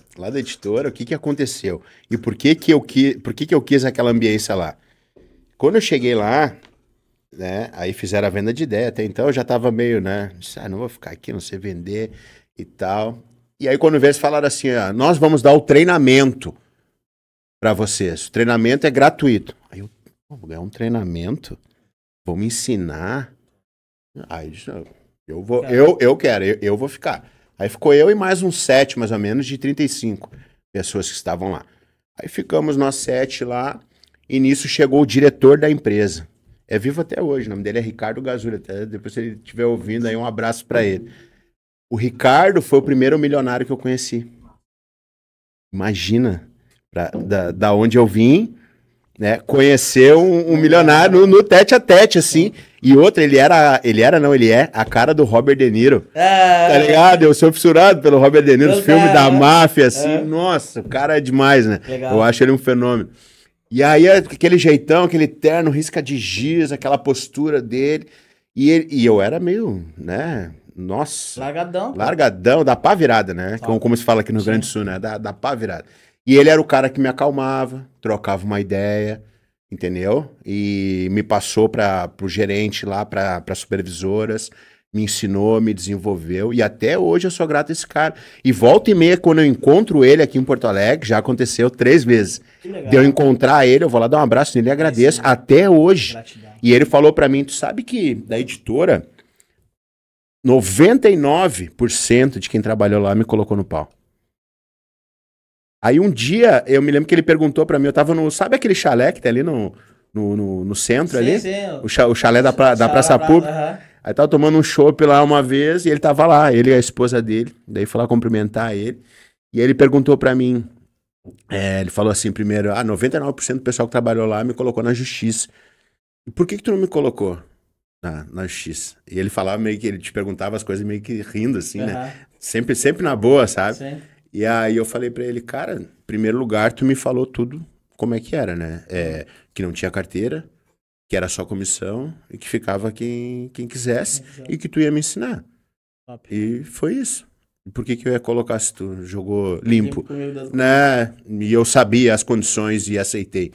o que aconteceu? E por que eu quis aquela ambiência lá? Quando eu cheguei lá, né, aí fizeram a venda de ideia, até então eu já tava meio, né, não vou ficar aqui, não sei vender e tal. E aí quando veio, eles falaram assim, ó, nós vamos dar o treinamento para vocês, o treinamento é gratuito. Aí vou ganhar um treinamento, vou me ensinar, aí eu quero, eu vou ficar. Aí ficou eu e mais uns 7, mais ou menos, de 35 pessoas que estavam lá. Aí ficamos nós 7 lá, e nisso chegou o diretor da empresa. É vivo até hoje, o nome dele é Ricardo Gazula, até depois se ele estiver ouvindo aí, um abraço para ele. O Ricardo foi o primeiro milionário que eu conheci. Imagina, da onde eu vim, né, conhecer um milionário no tete a tete, assim. E outra, ele é a cara do Robert De Niro. Tá ligado? Eu sou fissurado pelo Robert De Niro, os filmes da máfia, assim. Nossa, o cara é demais, né? Legal. Eu acho ele um fenômeno. E aí, aquele jeitão, aquele terno, risca de giz, aquela postura dele. E eu era meio, né? Nossa. Largadão, da pá virada, né? Como se fala aqui no Rio Grande do Sul, né? Da pá virada. E ele era o cara que me acalmava, trocava uma ideia, entendeu? E me passou pro gerente lá, para supervisoras, me ensinou, me desenvolveu. E até hoje eu sou grato a esse cara. E volta e meia, quando eu encontro ele aqui em Porto Alegre, já aconteceu 3 vezes. De eu encontrar ele, eu vou lá dar um abraço nele e agradeço. Até hoje. Gratidão. E ele falou pra mim, tu sabe que da editora, 99% de quem trabalhou lá me colocou no pau. Aí um dia, eu me lembro que ele perguntou pra mim, eu tava sabe aquele chalé que tem ali no centro ali? Sim. O chalé da Praça Pública. Aí tava tomando um chopp lá uma vez e ele tava lá, ele e a esposa dele. Daí fui lá cumprimentar ele. E ele perguntou pra mim, ele falou assim primeiro, 99% do pessoal que trabalhou lá me colocou na justiça. E por que tu não me colocou na justiça? E ele falava meio que, ele te perguntava as coisas meio que rindo assim, né? Sempre na boa, sabe? Sim. E aí eu falei pra ele, cara, em primeiro lugar, tu me falou tudo como é que era, né? Que não tinha carteira, que era só comissão e que ficava quem quisesse e que tu ia me ensinar. Top. E foi isso. Por que eu ia colocar se tu jogou limpo? comigo das- Né? E eu sabia as condições e aceitei.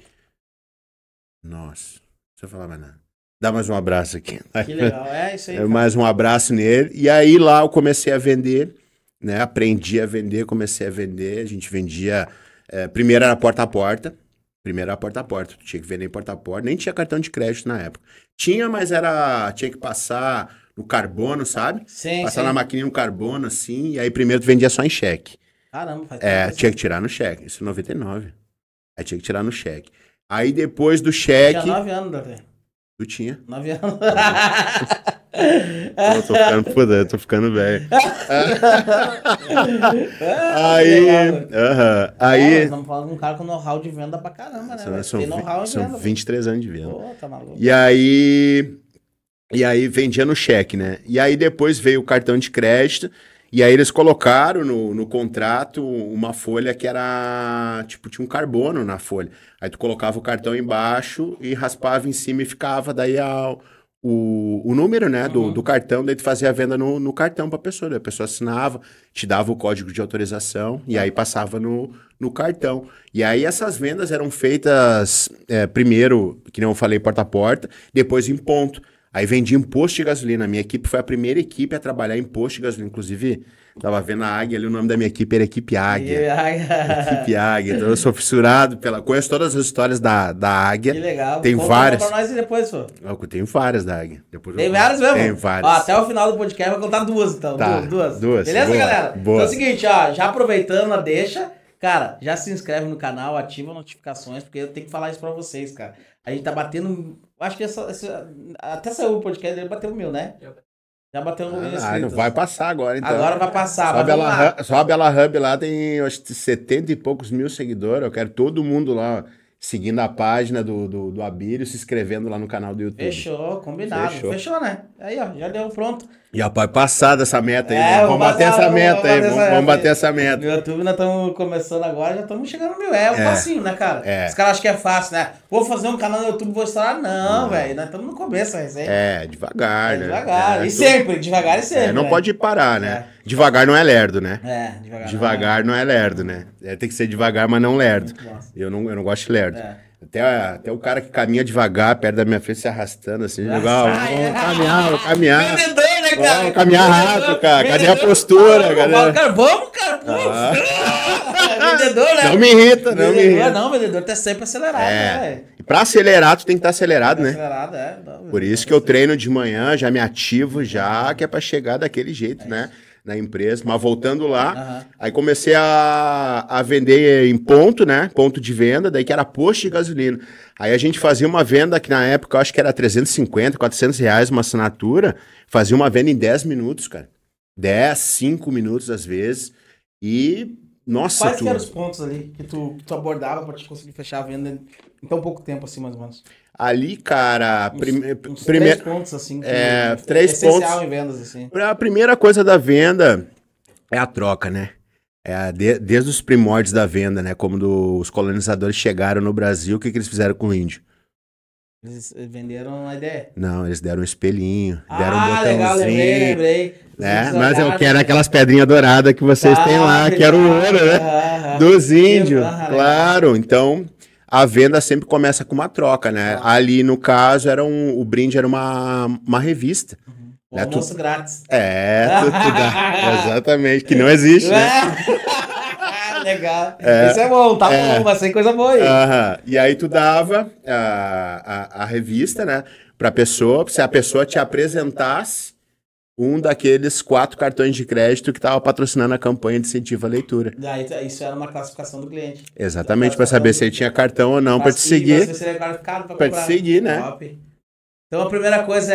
Nossa, não precisa falar mais nada. Dá mais um abraço aqui. Que legal, é isso aí. cara. Mais um abraço nele. E aí lá eu comecei a vender, né? Aprendi a vender, comecei a vender. A gente vendia. Primeiro era porta a porta. Primeiro era porta a porta. Tu tinha que vender em porta a porta. Nem tinha cartão de crédito na época. Tinha, mas tinha que passar no carbono, sabe? Sim, Passar sim. na maquininha no carbono, assim. E aí primeiro tu vendia só em cheque. Caramba, faz tempo Tinha que tirar no cheque. Isso em 99. Aí tinha que tirar no cheque. Aí depois do cheque. Tinha 9 anos, Davi. Tu tinha. 9 anos. Eu tô ficando velho. Aí. Aí. Nós estamos falando de um cara com know-how de venda pra caramba, né? velho? Tem know-how em venda. São 23 anos de venda. Pô, tá maluco. E aí vendia no cheque, né? E aí depois veio o cartão de crédito. E aí eles colocaram no contrato uma folha que era, tipo, tinha um carbono na folha. Aí tu colocava o cartão embaixo e raspava em cima e ficava daí o número, né, do cartão. Daí tu fazia a venda no cartão pra pessoa. Daí a pessoa assinava, te dava o código de autorização e aí passava no cartão. E aí essas vendas eram feitas primeiro, que nem eu falei, porta a porta, depois em ponto. Aí vendia em posto de gasolina. A minha equipe foi a primeira equipe a trabalhar em posto de gasolina. Inclusive, tava vendo a Águia ali, o nome da minha equipe era Equipe Águia. Equipe Águia. Então eu sou fissurado conheço todas as histórias da Águia. Que legal. Tem Conta várias. Pra nós e depois, pô. Eu tenho várias da Águia. Depois Tem várias mesmo? Tem várias. Ó, até o final do podcast vai contar duas, então. Tá, Duas. duas. Beleza, Boa, galera? boa. Então é o seguinte, ó, já aproveitando a deixa, cara, já se inscreve no canal, ativa as notificações, porque eu tenho que falar isso pra vocês, cara. A gente tá batendo, acho que até saiu o podcast dele, bateu 1000, né? Já bateu 1.000 inscritos. Não vai passar agora, então. Agora vai passar, Só a Bela Hub lá tem, acho que 70 e poucos mil seguidores. Eu quero todo mundo lá seguindo a página do Abílio, se inscrevendo lá no canal do YouTube. Fechou, combinado. Fechou, né? Aí, ó, já deu pronto. Já pode passar dessa meta aí. Vamos bater essa meta aí. Vamos bater essa meta. No YouTube nós estamos começando agora, já estamos chegando no 1000. É um passinho, né, cara? Os caras acham que é fácil, né? Vou fazer um canal no YouTube, vou estourar. Não, velho. Nós estamos no começo, recém. Devagar, né? Devagar. E sempre, devagar e sempre. Não pode parar, né? Devagar não é lerdo, né? Devagar. Devagar não é lerdo, né? Tem que ser devagar, mas não lerdo. Eu não gosto de lerdo. Até o cara que caminha devagar perto da minha frente se arrastando assim, vou caminhar. Vendedor, né, cara? Vamos caminhar rápido, cara. Cadê a postura? Vamos, cara. Vendedor, né? Não me irrita, não me irrita. Não, vendedor tá sempre acelerado, né? E pra acelerar, tu tem que estar acelerado, né? Acelerado, Por isso que eu treino de manhã, já me ativo já, que é pra chegar daquele jeito, né? Na empresa, mas voltando lá, aí comecei a vender em ponto, né? Ponto de venda, daí que era posto de gasolina. Aí a gente fazia uma venda que na época eu acho que era 350, 400 reais uma assinatura, fazia uma venda em 10 minutos, cara. 10, 5 minutos às vezes. E, nossa, quais que eram os pontos ali que tu abordava pra te conseguir fechar a venda em tão pouco tempo, assim, mais ou menos? Ali, cara, uns 3 pontos, assim. 3 pontos. Essencial em vendas, assim. A primeira coisa da venda é a troca, né? Desde os primórdios da venda, né? Como os colonizadores chegaram no Brasil, o que eles fizeram com o índio? Eles venderam a ideia. Não, eles deram um espelhinho, deram um botãozinho. Legal, lembrei. Mas eu quero aquelas pedrinhas douradas que vocês têm lá, que era o ouro, né? Dos índios, claro. Então, a venda sempre começa com uma troca, né? Ali, no caso, o brinde era uma revista. Um almoço grátis. Tu dá. Exatamente, que não existe, né? Legal. Isso é bom, tá bom, vai ser coisa boa aí. E aí tu dava a revista, né, pra pessoa, se a pessoa te apresentasse um daqueles 4 cartões de crédito que tava patrocinando a campanha de incentivo à leitura. Isso era uma classificação do cliente. Exatamente, pra saber se ele tinha cartão ou não, pra te seguir. Você é qualificado pra te seguir, né? Top. Então a primeira coisa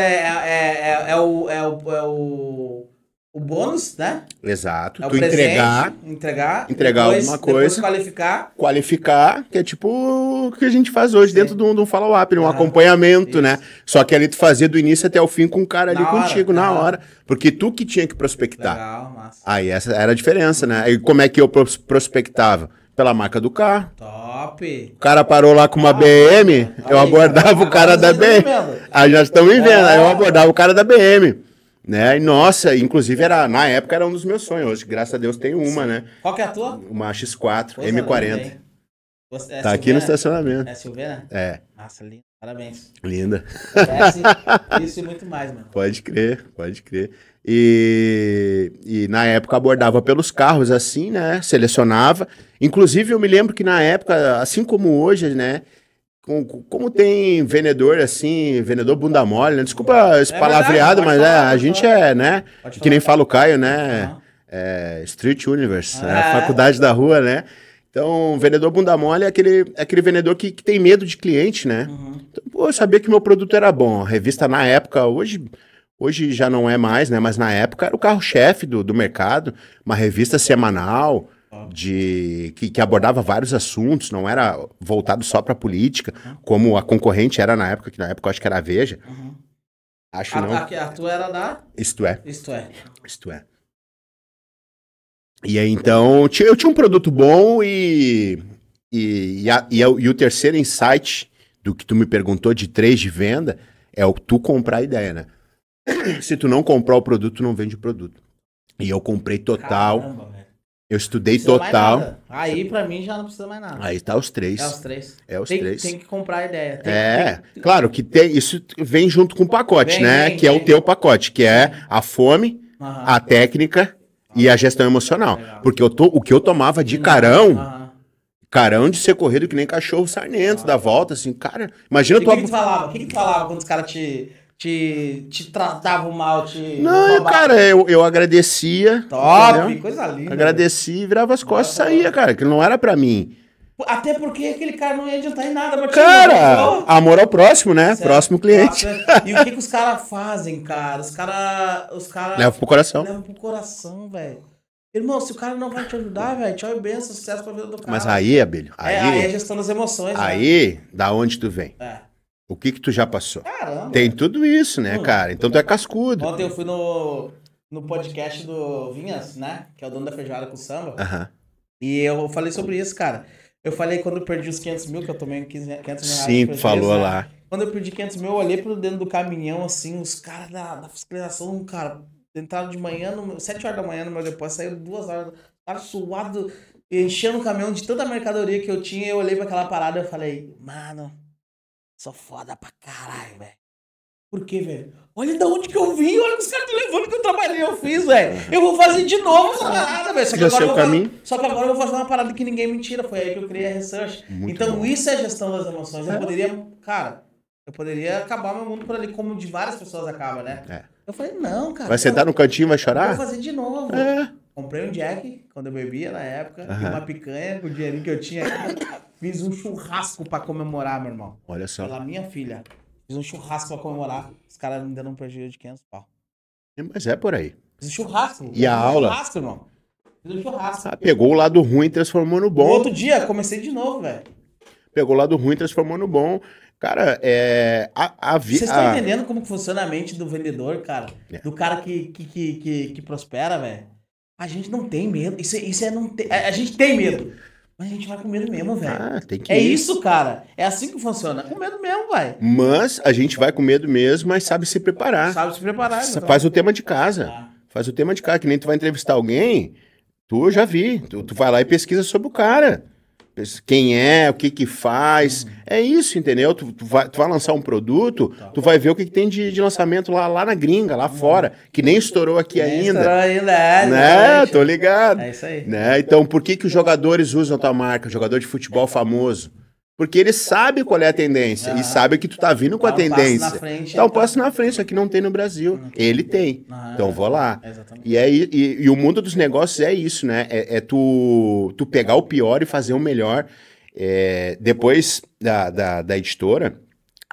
o bônus, né? Exato. É o Tu presente, entregar depois, alguma coisa. Depois Qualificar, que é tipo o que a gente faz hoje Sim. dentro de um follow-up, um acompanhamento, isso. né? Só que ali tu fazia do início até o fim com o cara ali Na hora, contigo, na hora. Porque tu que tinha que prospectar. Legal, massa. Aí essa era a diferença, né? E como é que eu prospectava? Pela marca do carro. Top. O cara parou lá com uma BM, eu abordava o cara da BM. Aí já estamos vendo, aí eu abordava o cara da BM. Né? E nossa, inclusive na época era um dos meus sonhos. Hoje, graças a Deus, tem uma, né? Qual que é a tua? Uma X4, Coisa M40. linda, tá Tá aqui no estacionamento. É Silveira? É. Nossa, linda. Parabéns. Linda. Isso e muito mais, mano. Pode crer, pode crer. E na época abordava pelos carros assim, né? Selecionava. Inclusive, eu me lembro que na época, assim como hoje, né? Como tem vendedor assim, vendedor bunda mole, né? Desculpa esse palavreado, mas a gente é, né? Que nem fala o Caio, né? É, Street Universe, né? Faculdade da rua, né? Então, vendedor bunda mole é aquele vendedor que tem medo de cliente, né? Então, pô, eu sabia que meu produto era bom. A revista na época, hoje já não é mais, né? Mas na época era o carro-chefe do mercado, uma revista semanal que abordava vários assuntos, não era voltado só para política, como a concorrente era na época, que na época eu acho que era a Veja. Acho não. A tua era da? Isto é. Isto é. Isto é. E aí, então, eu tinha um produto bom e o terceiro insight do que tu me perguntou de 3 de venda é o tu comprar a ideia, né? Se tu não comprar o produto, tu não vende o produto. E eu comprei total. Caramba, velho. Eu estudei total. Aí, pra mim, já não precisa mais nada. Aí tá os 3. É os 3. É os 3. Tem que comprar a ideia. Claro que isso vem junto com o pacote, né? Que é o teu pacote, que é a fome, a técnica e a gestão emocional. Legal. Porque o que eu tomava de carão de ser corrido que nem cachorro sarnento, da volta, assim, cara, imagina tu... O que tu falava? O que tu falava quando os caras te tratavam mal, Não, cara, eu agradecia. Top, entendeu? Coisa linda. Agradecia e virava as costas e saía, cara, que não era pra mim. Até porque aquele cara não ia adiantar em nada pra ti. Cara, amor ao próximo, né? Certo. Próximo cliente. E o que os caras fazem, cara? Os caras... Levam pro coração. Levam pro coração, velho. Irmão, se o cara não vai te ajudar, velho, tchau e benção, sucesso pra vida do cara. Mas aí, Abelho, aí é gestão das emoções, aí, da onde tu vem? O que tu já passou? Caramba. Tem tudo isso, né, cara? Então tu é cascudo. Ontem eu fui no podcast do Vinhas, né? Que é o dono da feijoada com samba. E eu falei sobre isso, cara. Eu falei quando eu perdi os 500 mil, que eu tomei 500 mil reais. Sim, falou lá. Quando eu perdi 500 mil, eu olhei pro dentro do caminhão, assim, os caras da fiscalização, cara, entraram de manhã, 7 horas da manhã no meu depósito, saíram 2 horas, cara suado, enchendo o caminhão de tanta mercadoria que eu tinha. Eu olhei pra aquela parada e eu falei, mano, sou foda pra caralho, velho. Por quê, velho? Olha de onde que eu vim, olha os caras me levando que eu trabalhei, eu fiz, velho. Eu vou fazer de novo essa parada, velho. Só que agora eu vou fazer uma parada que ninguém me tira. Foi aí que eu criei a Research. Então bom. Isso é gestão das emoções. Eu poderia acabar meu mundo por ali, como de várias pessoas acaba, né? Eu falei, não, cara. Vai sentar no cantinho e vai chorar? Eu vou fazer de novo. Comprei um Jack, quando eu bebia na época, e uma picanha, com o dinheirinho que eu tinha. Fiz um churrasco pra comemorar, meu irmão. Olha só. Pela minha filha. Fiz um churrasco pra comemorar. Os caras me deram um prejuízo de 500 pau. Mas é por aí. Fiz um churrasco. E a aula? Churrasco, irmão. Fiz um churrasco. Pegou o lado ruim e transformou no bom. No outro dia, comecei de novo, velho. Pegou o lado ruim e transformou no bom. Cara, Vocês estão entendendo como funciona a mente do vendedor, cara? Do cara que prospera, velho? A gente não tem medo. Isso é não ter... A gente tem medo. Mas a gente vai com medo mesmo, velho. Tem que ir. Isso, cara. É assim que funciona. Com medo mesmo, vai. Mas a gente vai com medo mesmo, mas sabe se preparar. Sabe se preparar. Faz o tema de casa. Faz o tema de casa. Que nem tu vai entrevistar alguém, tu já vi. Tu vai lá e pesquisa sobre o cara. Quem é, o que faz. É isso, entendeu? Tu vai lançar um produto, tu vai ver o que tem de lançamento lá na gringa, lá fora, que nem estourou aqui ainda. Estourou ainda, né? Tô ligado. É isso aí. Né? Então, por que os jogadores usam a tua marca? Jogador de futebol famoso. Porque ele sabe qual é a tendência e sabe que tu tá vindo com a tendência. Dá um passo na frente, isso aqui não tem no Brasil. Ele tem. Então vou lá. E o mundo dos negócios é isso, né? É tu pegar o pior e fazer o melhor. Depois da editora,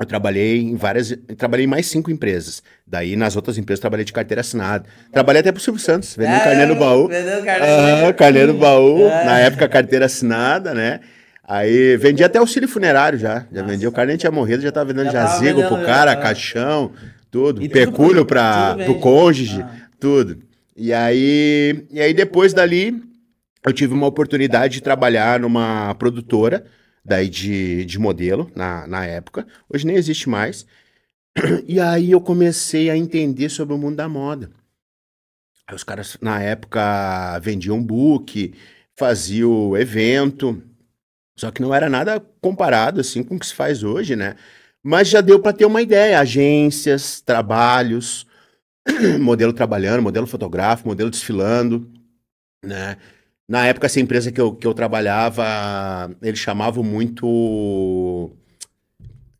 trabalhei em mais 5 empresas. Daí, nas outras empresas, trabalhei de carteira assinada. Trabalhei até pro Silvio Santos, vendendo carneiro no baú. Vendendo carneiro. Carneiro no baú, na época, carteira assinada, né? Aí, vendi até auxílio funerário já. Já vendi, o cara nem tinha morrido, já tava vendendo jazigo pro cara, caixão, tudo. Pecúlio pro cônjuge, tudo. E aí, depois dali, eu tive uma oportunidade de trabalhar numa produtora, daí de modelo, na época. Hoje nem existe mais. E aí eu comecei a entender sobre o mundo da moda. Aí os caras, na época, vendiam book, faziam evento, só que não era nada comparado, assim, com o que se faz hoje, né? Mas já deu para ter uma ideia. Agências, trabalhos, modelo trabalhando, modelo fotográfico, modelo desfilando, né? Na época, essa empresa que eu trabalhava, eles chamavam muito...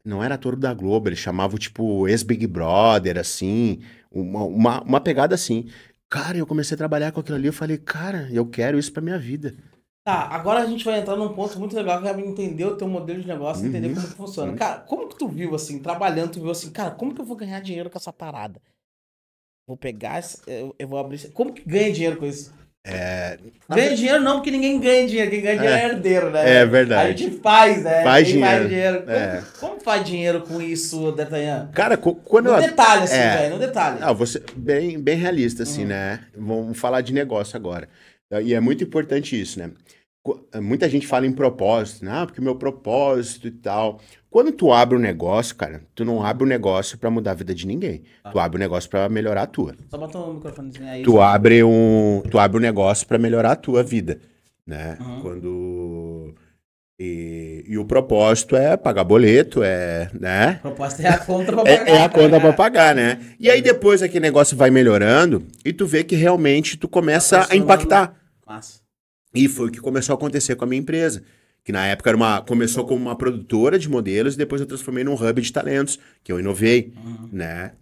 Não era ator da Globo, eles chamavam, tipo, ex-Big Brother, assim, uma pegada assim. Cara, eu comecei a trabalhar com aquilo ali, eu falei, cara, eu quero isso pra minha vida. Tá, agora a gente vai entrar num ponto muito legal que é entender o teu modelo de negócio, entender como que funciona. Cara, como que tu viu, assim, trabalhando, tu viu assim, cara, como que eu vou ganhar dinheiro com essa parada? Vou pegar, eu vou abrir... Como que ganha dinheiro com isso? Ganha dinheiro não, porque ninguém ganha dinheiro. Quem ganha dinheiro é herdeiro, né? É verdade. A gente faz, né? Faz Quem dinheiro. Faz dinheiro. Como faz dinheiro com isso, D'Artagnan? Cara, quando no detalhe, assim, velho, no detalhe. Você bem realista, assim, né? Vamos falar de negócio agora. E é muito importante isso, né? Muita gente fala em propósito, né? Porque o meu propósito e tal. Quando tu abre um negócio, cara, tu não abre um negócio pra mudar a vida de ninguém. Tu abre um negócio pra melhorar a tua. Só bota o microfonezinho aí. Tu abre um negócio pra melhorar a tua vida, né? Quando... E o propósito é pagar boleto, né? O propósito é a conta pra pagar. É a conta pra pagar, né? E aí depois aquele negócio vai melhorando e tu vê que realmente tu começa a impactar. Massa. E foi o que começou a acontecer com a minha empresa. Que na época começou como uma produtora de modelos e depois eu transformei num hub de talentos, que eu inovei, né?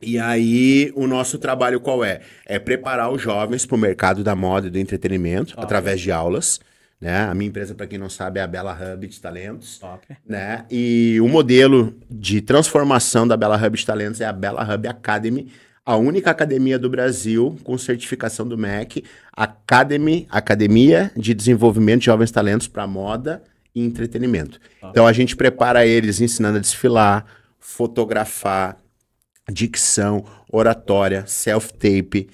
E aí o nosso trabalho qual é? É preparar os jovens para o mercado da moda e do entretenimento através de aulas, né? A minha empresa, para quem não sabe, é a Bela Hub de Talentos, né? E o modelo de transformação da Bela Hub de Talentos é a Bela Hub Academy, a única academia do Brasil com certificação do MEC, Academia de Desenvolvimento de Jovens Talentos para Moda e Entretenimento. Então a gente prepara eles ensinando a desfilar, fotografar, dicção, oratória, self-tape,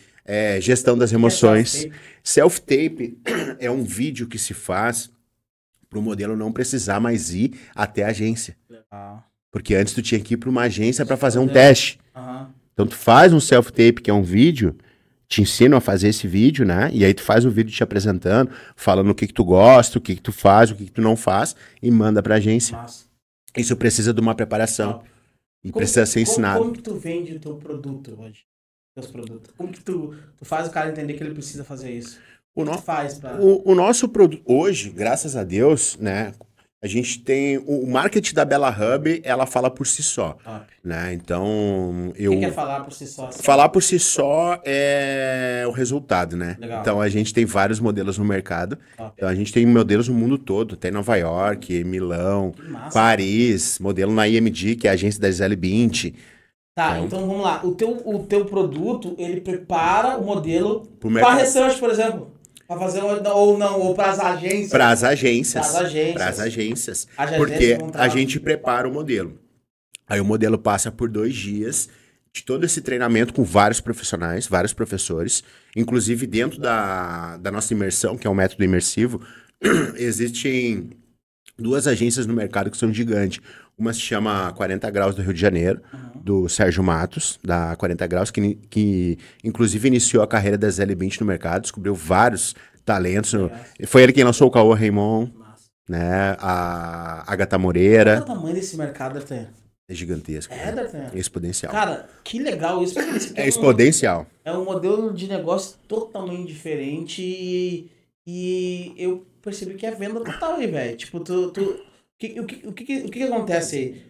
gestão das emoções. Self-tape é um vídeo que se faz para o modelo não precisar mais ir até a agência. Porque antes tu tinha que ir para uma agência para fazer um teste. Então tu faz um self-tape, que é um vídeo, te ensinam a fazer esse vídeo, né? E aí tu faz o vídeo te apresentando, falando o que tu gosta, o que tu faz, o que tu não faz, e manda pra agência. Massa. Isso precisa de uma preparação. E precisa ser ensinado. Como que tu vende o teu produto hoje? Teus produtos? Como que tu faz o cara entender que ele precisa fazer isso? O nosso produto, hoje, graças a Deus, né? A gente tem o marketing da Bela Hub, ela fala por si só, né? Então, O que é falar por si só? Falar por si só é o resultado, né? Legal. Então, a gente tem vários modelos no mercado. Então, a gente tem modelos no mundo todo. Tem Nova York, Milão, Paris, modelo na IMD, que é a agência da Gisele Bündchen. Tá, então vamos lá. O teu produto, ele prepara o modelo para research, por exemplo. Para fazer ou para as agências. Para as agências. Para as agências. Porque a gente prepara o modelo. Aí o modelo passa por 2 dias de todo esse treinamento com vários profissionais, vários professores. Inclusive dentro da nossa imersão, que é um método imersivo, existem 2 agências no mercado que são gigantes. Uma se chama 40 Graus do Rio de Janeiro, do Sérgio Matos, da 40 Graus, que inclusive iniciou a carreira da Gisele Bündchen no mercado, descobriu vários talentos. Foi ele quem lançou o Cauã Raymond, né? A Agatha Moreira. Qual é o tamanho desse mercado, D'Artagnan? É gigantesco. D'Artagnan? É exponencial. Cara, que legal isso. É exponencial. É um modelo de negócio totalmente diferente e eu percebi que é venda total aí, velho. Tipo, o que acontece aí?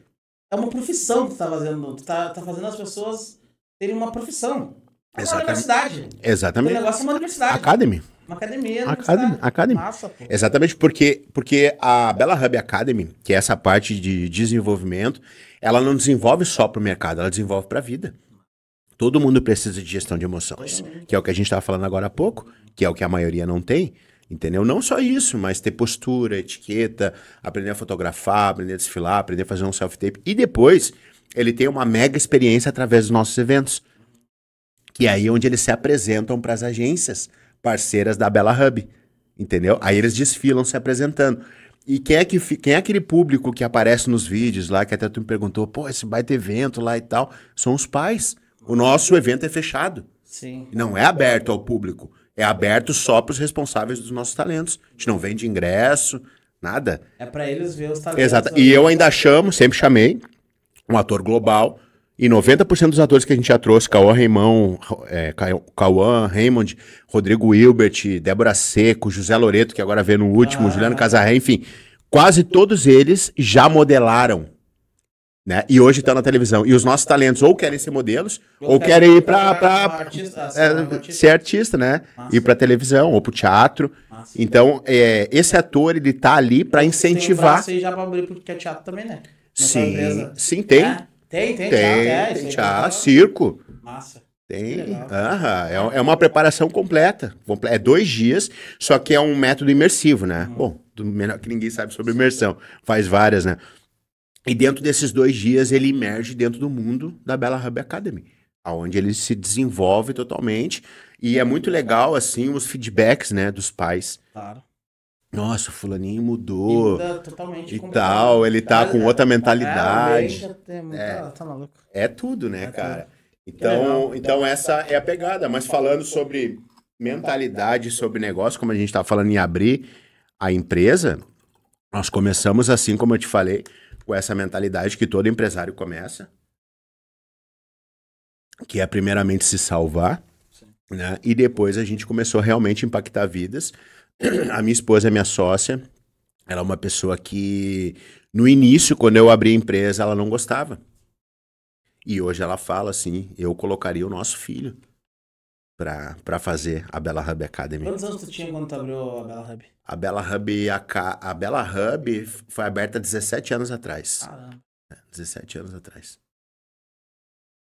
É uma profissão que tu tá fazendo. Tu tá fazendo as pessoas terem uma profissão. É uma universidade. Exatamente. O negócio é uma universidade. Academy. Uma academia, né? Academy. Massa, pô. Exatamente, porque a Bella Hub Academy, que é essa parte de desenvolvimento, ela não desenvolve só para o mercado, ela desenvolve para a vida. Todo mundo precisa de gestão de emoções, que é o que a gente estava falando agora há pouco, que é o que a maioria não tem, entendeu? Não só isso, mas ter postura, etiqueta, aprender a fotografar, aprender a desfilar, aprender a fazer um self-tape. E depois, ele tem uma mega experiência através dos nossos eventos, que é aí onde eles se apresentam para as agências parceiras da Bella Hub, entendeu? Aí eles desfilam se apresentando. E quem é aquele público que aparece nos vídeos lá, que até tu me perguntou, pô, esse baita evento lá e tal, são os pais. O nosso evento é fechado. Sim. Não é aberto ao público. É aberto só para os responsáveis dos nossos talentos. A gente não vende ingresso, nada. É pra eles ver os talentos. Exato. E eu ainda chamo, sempre chamei, um ator global. E 90% dos atores que a gente já trouxe, Cauã Raymond, Rodrigo Hilbert, Débora Seco, José Loreto, que agora veio no último, Juliano Casarré, enfim, quase todos eles já modelaram, né? E hoje estão na televisão. E os nossos talentos ou querem ser modelos, ou querem ir para ser artista, né? Massa. Ir para televisão ou para o teatro. Massa. Então, esse ator, ele tá ali para incentivar. Tem um já para abrir porque é teatro também, né? Sim, tem. Tem teatro, circo. Massa. Tem. É uma preparação completa. É 2 dias, só que é um método imersivo, né? Bom, melhor que ninguém sabe sobre imersão. Faz várias, né? E dentro desses 2 dias, ele emerge dentro do mundo da Bella Hub Academy, onde ele se desenvolve totalmente. E é muito legal, assim, os feedbacks, né, dos pais. Claro. Nossa, o fulaninho mudou. Muda totalmente. E tal, ele tá com outra mentalidade. Tá maluco. É tudo, né, cara? Então essa é a pegada. Mas falando sobre mentalidade, sobre negócio, como a gente tá falando em abrir a empresa, nós começamos assim, como eu te falei, com essa mentalidade que todo empresário começa, que é primeiramente se salvar, né? E depois a gente começou realmente a impactar vidas. A minha esposa é minha sócia, ela é uma pessoa que, no início, quando eu abri a empresa, ela não gostava. E hoje ela fala assim, eu colocaria o nosso filho pra fazer a Bella Hub Academy. Quantos anos tu tinha quando tu abriu a Bella Hub? A Bella Hub foi aberta 17 anos atrás. Caramba. 17 anos atrás.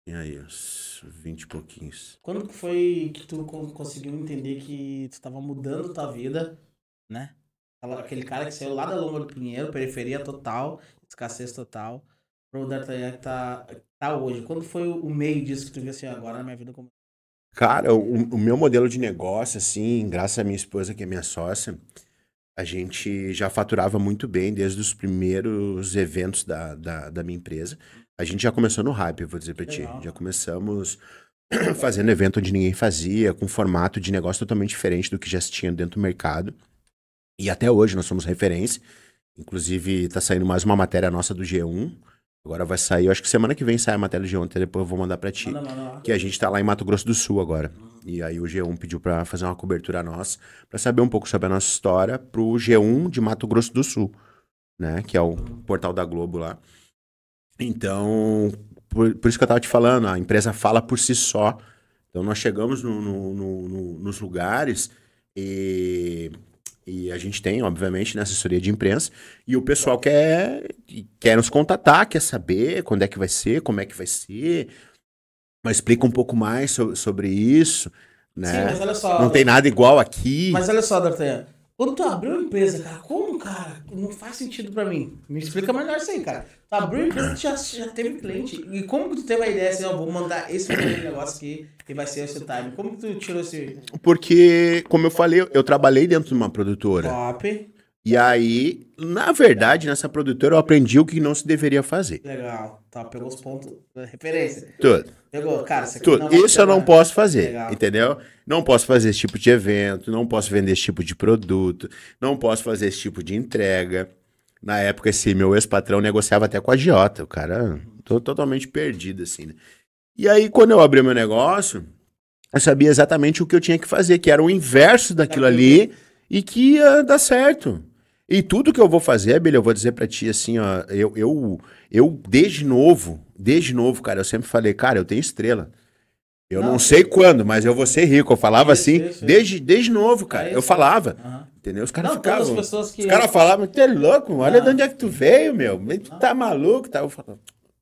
E aí, uns 20 e pouquinhos. Quando que foi que tu conseguiu entender que tu tava mudando tua vida, né? Aquele cara que saiu lá da Lomba do Pinheiro, periferia total, escassez total, pro D'Artagnan que tá hoje. Quando foi o meio disso que tu viu assim, agora na minha vida como... Cara, o meu modelo de negócio, assim, graças à minha esposa, que é minha sócia, a gente já faturava muito bem desde os primeiros eventos da minha empresa. A gente já começou no hype, eu vou dizer pra ti. Já começamos fazendo evento onde ninguém fazia, com formato de negócio totalmente diferente do que já se tinha dentro do mercado. E até hoje nós somos referência. Inclusive, tá saindo mais uma matéria nossa do G1. Agora vai sair, eu acho que semana que vem sai a matéria do G1, até depois eu vou mandar pra ti. Manda. Que a gente tá lá em Mato Grosso do Sul agora. E aí o G1 pediu pra fazer uma cobertura nossa, pra saber um pouco sobre a nossa história, pro G1 de Mato Grosso do Sul, né? Que é o portal da Globo lá. Então, por isso que eu tava te falando, a empresa fala por si só. Então, nós chegamos nos lugares e a gente tem, obviamente, né, assessoria de imprensa, e o pessoal quer nos contatar, quer saber quando é que vai ser, como é que vai ser, mas explica um pouco mais sobre isso, né? Sim, mas olha só, não tem nada igual aqui. Mas olha só, D'Artagnan, quando tu abriu a empresa, cara, como, cara? Não faz sentido pra mim. Me explica melhor isso aí, cara. Tu abriu a empresa, tu já teve cliente. E como que tu teve a ideia assim, ó, vou mandar esse negócio aqui e vai ser esse time? Como que tu tirou esse... Porque, como eu falei, eu trabalhei dentro de uma produtora. Top. E aí, na verdade, nessa produtora eu aprendi o que não se deveria fazer. Legal. Tá, pegou os pontos da referência. Tudo. Pegou, cara, isso aqui Tudo. não vai Isso eu não posso fazer, Legal. entendeu? Não posso fazer esse tipo de evento, não posso vender esse tipo de produto, não posso fazer esse tipo de entrega. Na época, esse meu ex-patrão negociava até com a agiota. O cara, tô totalmente perdido, assim, né? E aí, quando eu abri meu negócio, eu sabia exatamente o que eu tinha que fazer, que era o inverso daquilo ali e que ia dar certo. E tudo que eu vou fazer, Billy, eu vou dizer pra ti assim, ó, eu desde novo, cara, eu sempre falei, cara, eu tenho estrela. Eu não sei quando, mas eu vou ser rico. Eu falava assim, isso. Desde novo, cara. Eu falava. Entendeu? Os caras ficavam. Os caras falavam, tu é louco, olha de onde é que tu veio, meu. Tu tá maluco, tá? Eu falava,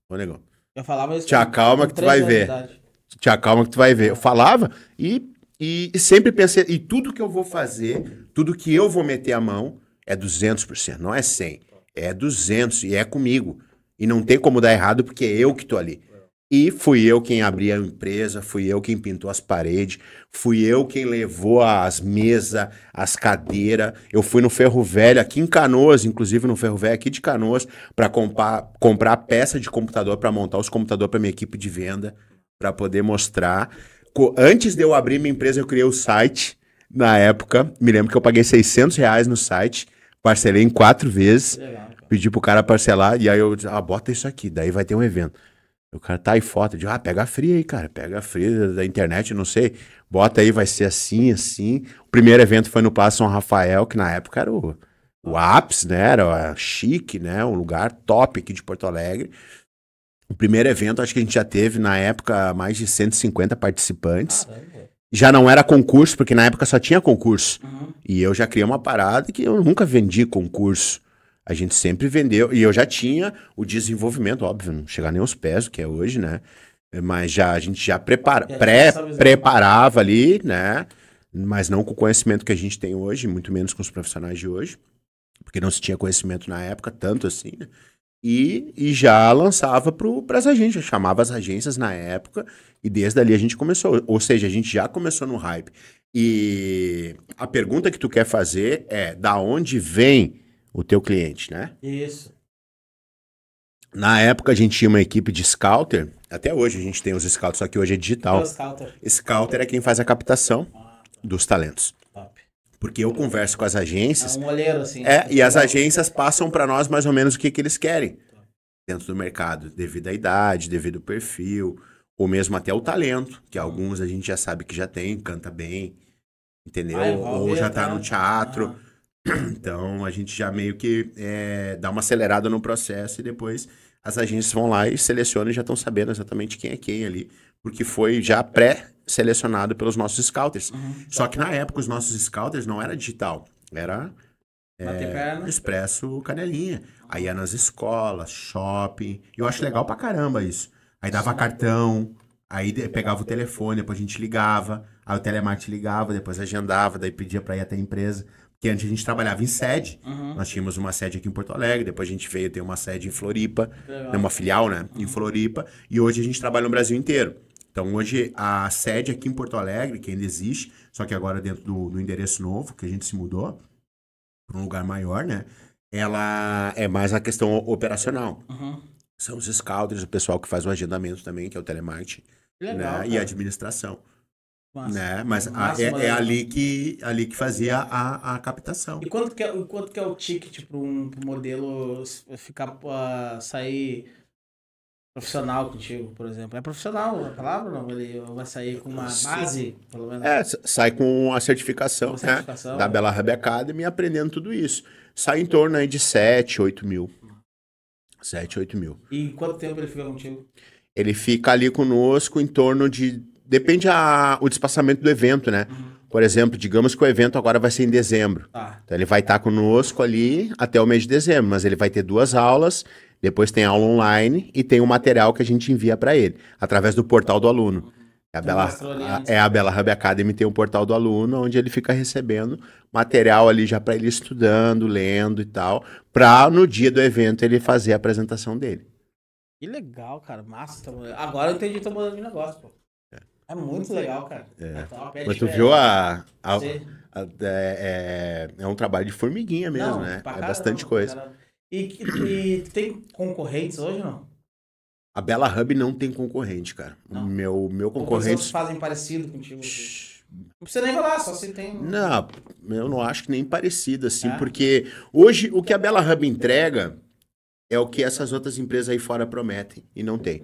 ô negão. Eu falava isso. Te acalma que tu vai ver. Te acalma que tu vai ver. Eu falava e sempre pensei, e tudo que eu vou fazer, tudo que eu vou meter a mão é 200%, não é 100%, é 200% e é comigo. E não tem como dar errado porque é eu que tô ali. E fui eu quem abri a empresa, fui eu quem pintou as paredes, fui eu quem levou as mesas, as cadeiras. Eu fui no Ferro Velho aqui em Canoas, inclusive no Ferro Velho aqui de Canoas, para comprar peça de computador para montar os computadores para minha equipe de venda, para poder mostrar. Antes de eu abrir minha empresa, eu criei o site. Na época, me lembro que eu paguei R$600 no site, parcelei em 4 vezes, pedi pro cara parcelar, e aí eu disse, bota isso aqui, daí vai ter um evento. O cara tá aí foto, eu digo, pega fria aí, cara, pega fria da internet, não sei, bota aí, vai ser assim, assim. O primeiro evento foi no Plaza São Rafael, que na época era o ápice, né, era chique, né, um lugar top aqui de Porto Alegre. O primeiro evento, acho que a gente já teve, na época, mais de 150 participantes. Já não era concurso, porque na época só tinha concurso. E eu já criei uma parada que eu nunca vendi concurso. A gente sempre vendeu, e eu já tinha o desenvolvimento, óbvio, não chegar nem aos pés, o que é hoje, né? Mas a gente já preparava ali, né? Mas não com o conhecimento que a gente tem hoje, muito menos com os profissionais de hoje, porque não se tinha conhecimento na época, tanto assim, né? E já lançava para as agências, chamava as agências na época, e desde ali a gente começou, ou seja, a gente já começou no hype. E a pergunta que tu quer fazer é, da onde vem o teu cliente, né? Isso. Na época a gente tinha uma equipe de scouter, até hoje a gente tem os scouts, só que hoje é digital. Scouter é quem faz a captação dos talentos. Top. Porque eu converso com as agências. É um olheiro, assim. E as agências passam para nós mais ou menos o que eles querem dentro do mercado, devido à idade, devido ao perfil, ou mesmo até o talento, que alguns a gente já sabe que já tem, canta bem, entendeu? Ou já tá no teatro. Então a gente já meio que dá uma acelerada no processo e depois as agências vão lá e selecionam e já estão sabendo exatamente quem é quem ali, porque foi já pré-selecionado pelos nossos scouters. Só que na época os nossos scouters não era digital, era Expresso Canelinha. Aí ia nas escolas, shopping. Eu acho legal pra caramba isso. Aí dava cartão, aí pegava o telefone, depois a gente ligava, aí o telemarketing ligava, depois agendava, daí pedia pra ir até a empresa. Porque antes a gente trabalhava em sede. Nós tínhamos uma sede aqui em Porto Alegre, depois a gente veio ter uma sede em Floripa, uma filial, né, em Floripa, e hoje a gente trabalha no Brasil inteiro. Então hoje a sede aqui em Porto Alegre, que ainda existe, só que agora dentro do endereço novo, que a gente se mudou para um lugar maior, né, ela é mais a questão operacional. São os scouters, o pessoal que faz o agendamento também, que é o telemarketing, né, e a administração. Né? Mas é ali que fazia a captação. E quanto que é o ticket para um modelo sair profissional contigo, por exemplo? É profissional a palavra ou não? Ele vai sair com uma base, pelo menos? Sai com a certificação, né? Da Bela Hub Academy, aprendendo tudo isso. Sai em torno aí de 7, 8 mil. 7, 8 mil. E quanto tempo ele fica contigo? Ele fica ali conosco em torno de... Depende o despaçamento do evento, né? Por exemplo, digamos que o evento agora vai ser em dezembro. Então ele vai estar conosco ali até o mês de dezembro, mas ele vai ter 2 aulas, depois tem aula online e tem o material que a gente envia para ele, através do portal do aluno. A Bela Hub Academy tem o portal do aluno, onde ele fica recebendo material ali já para ele estudando, lendo e tal, para no dia do evento ele fazer a apresentação dele. Que legal, cara. Massa. Agora eu entendi teu modelo de negócio, pô. É muito legal, cara. Mas tu viu é um trabalho de formiguinha mesmo, né? É bastante coisa. E tem concorrentes hoje, não? A Bela Hub não tem concorrente, cara. Meu concorrente... Pessoas fazem parecido contigo. Não precisa nem falar, só se tem... Não, eu não acho que nem parecido, assim, porque hoje o que a Bela Hub entrega é o que essas outras empresas aí fora prometem, e não tem.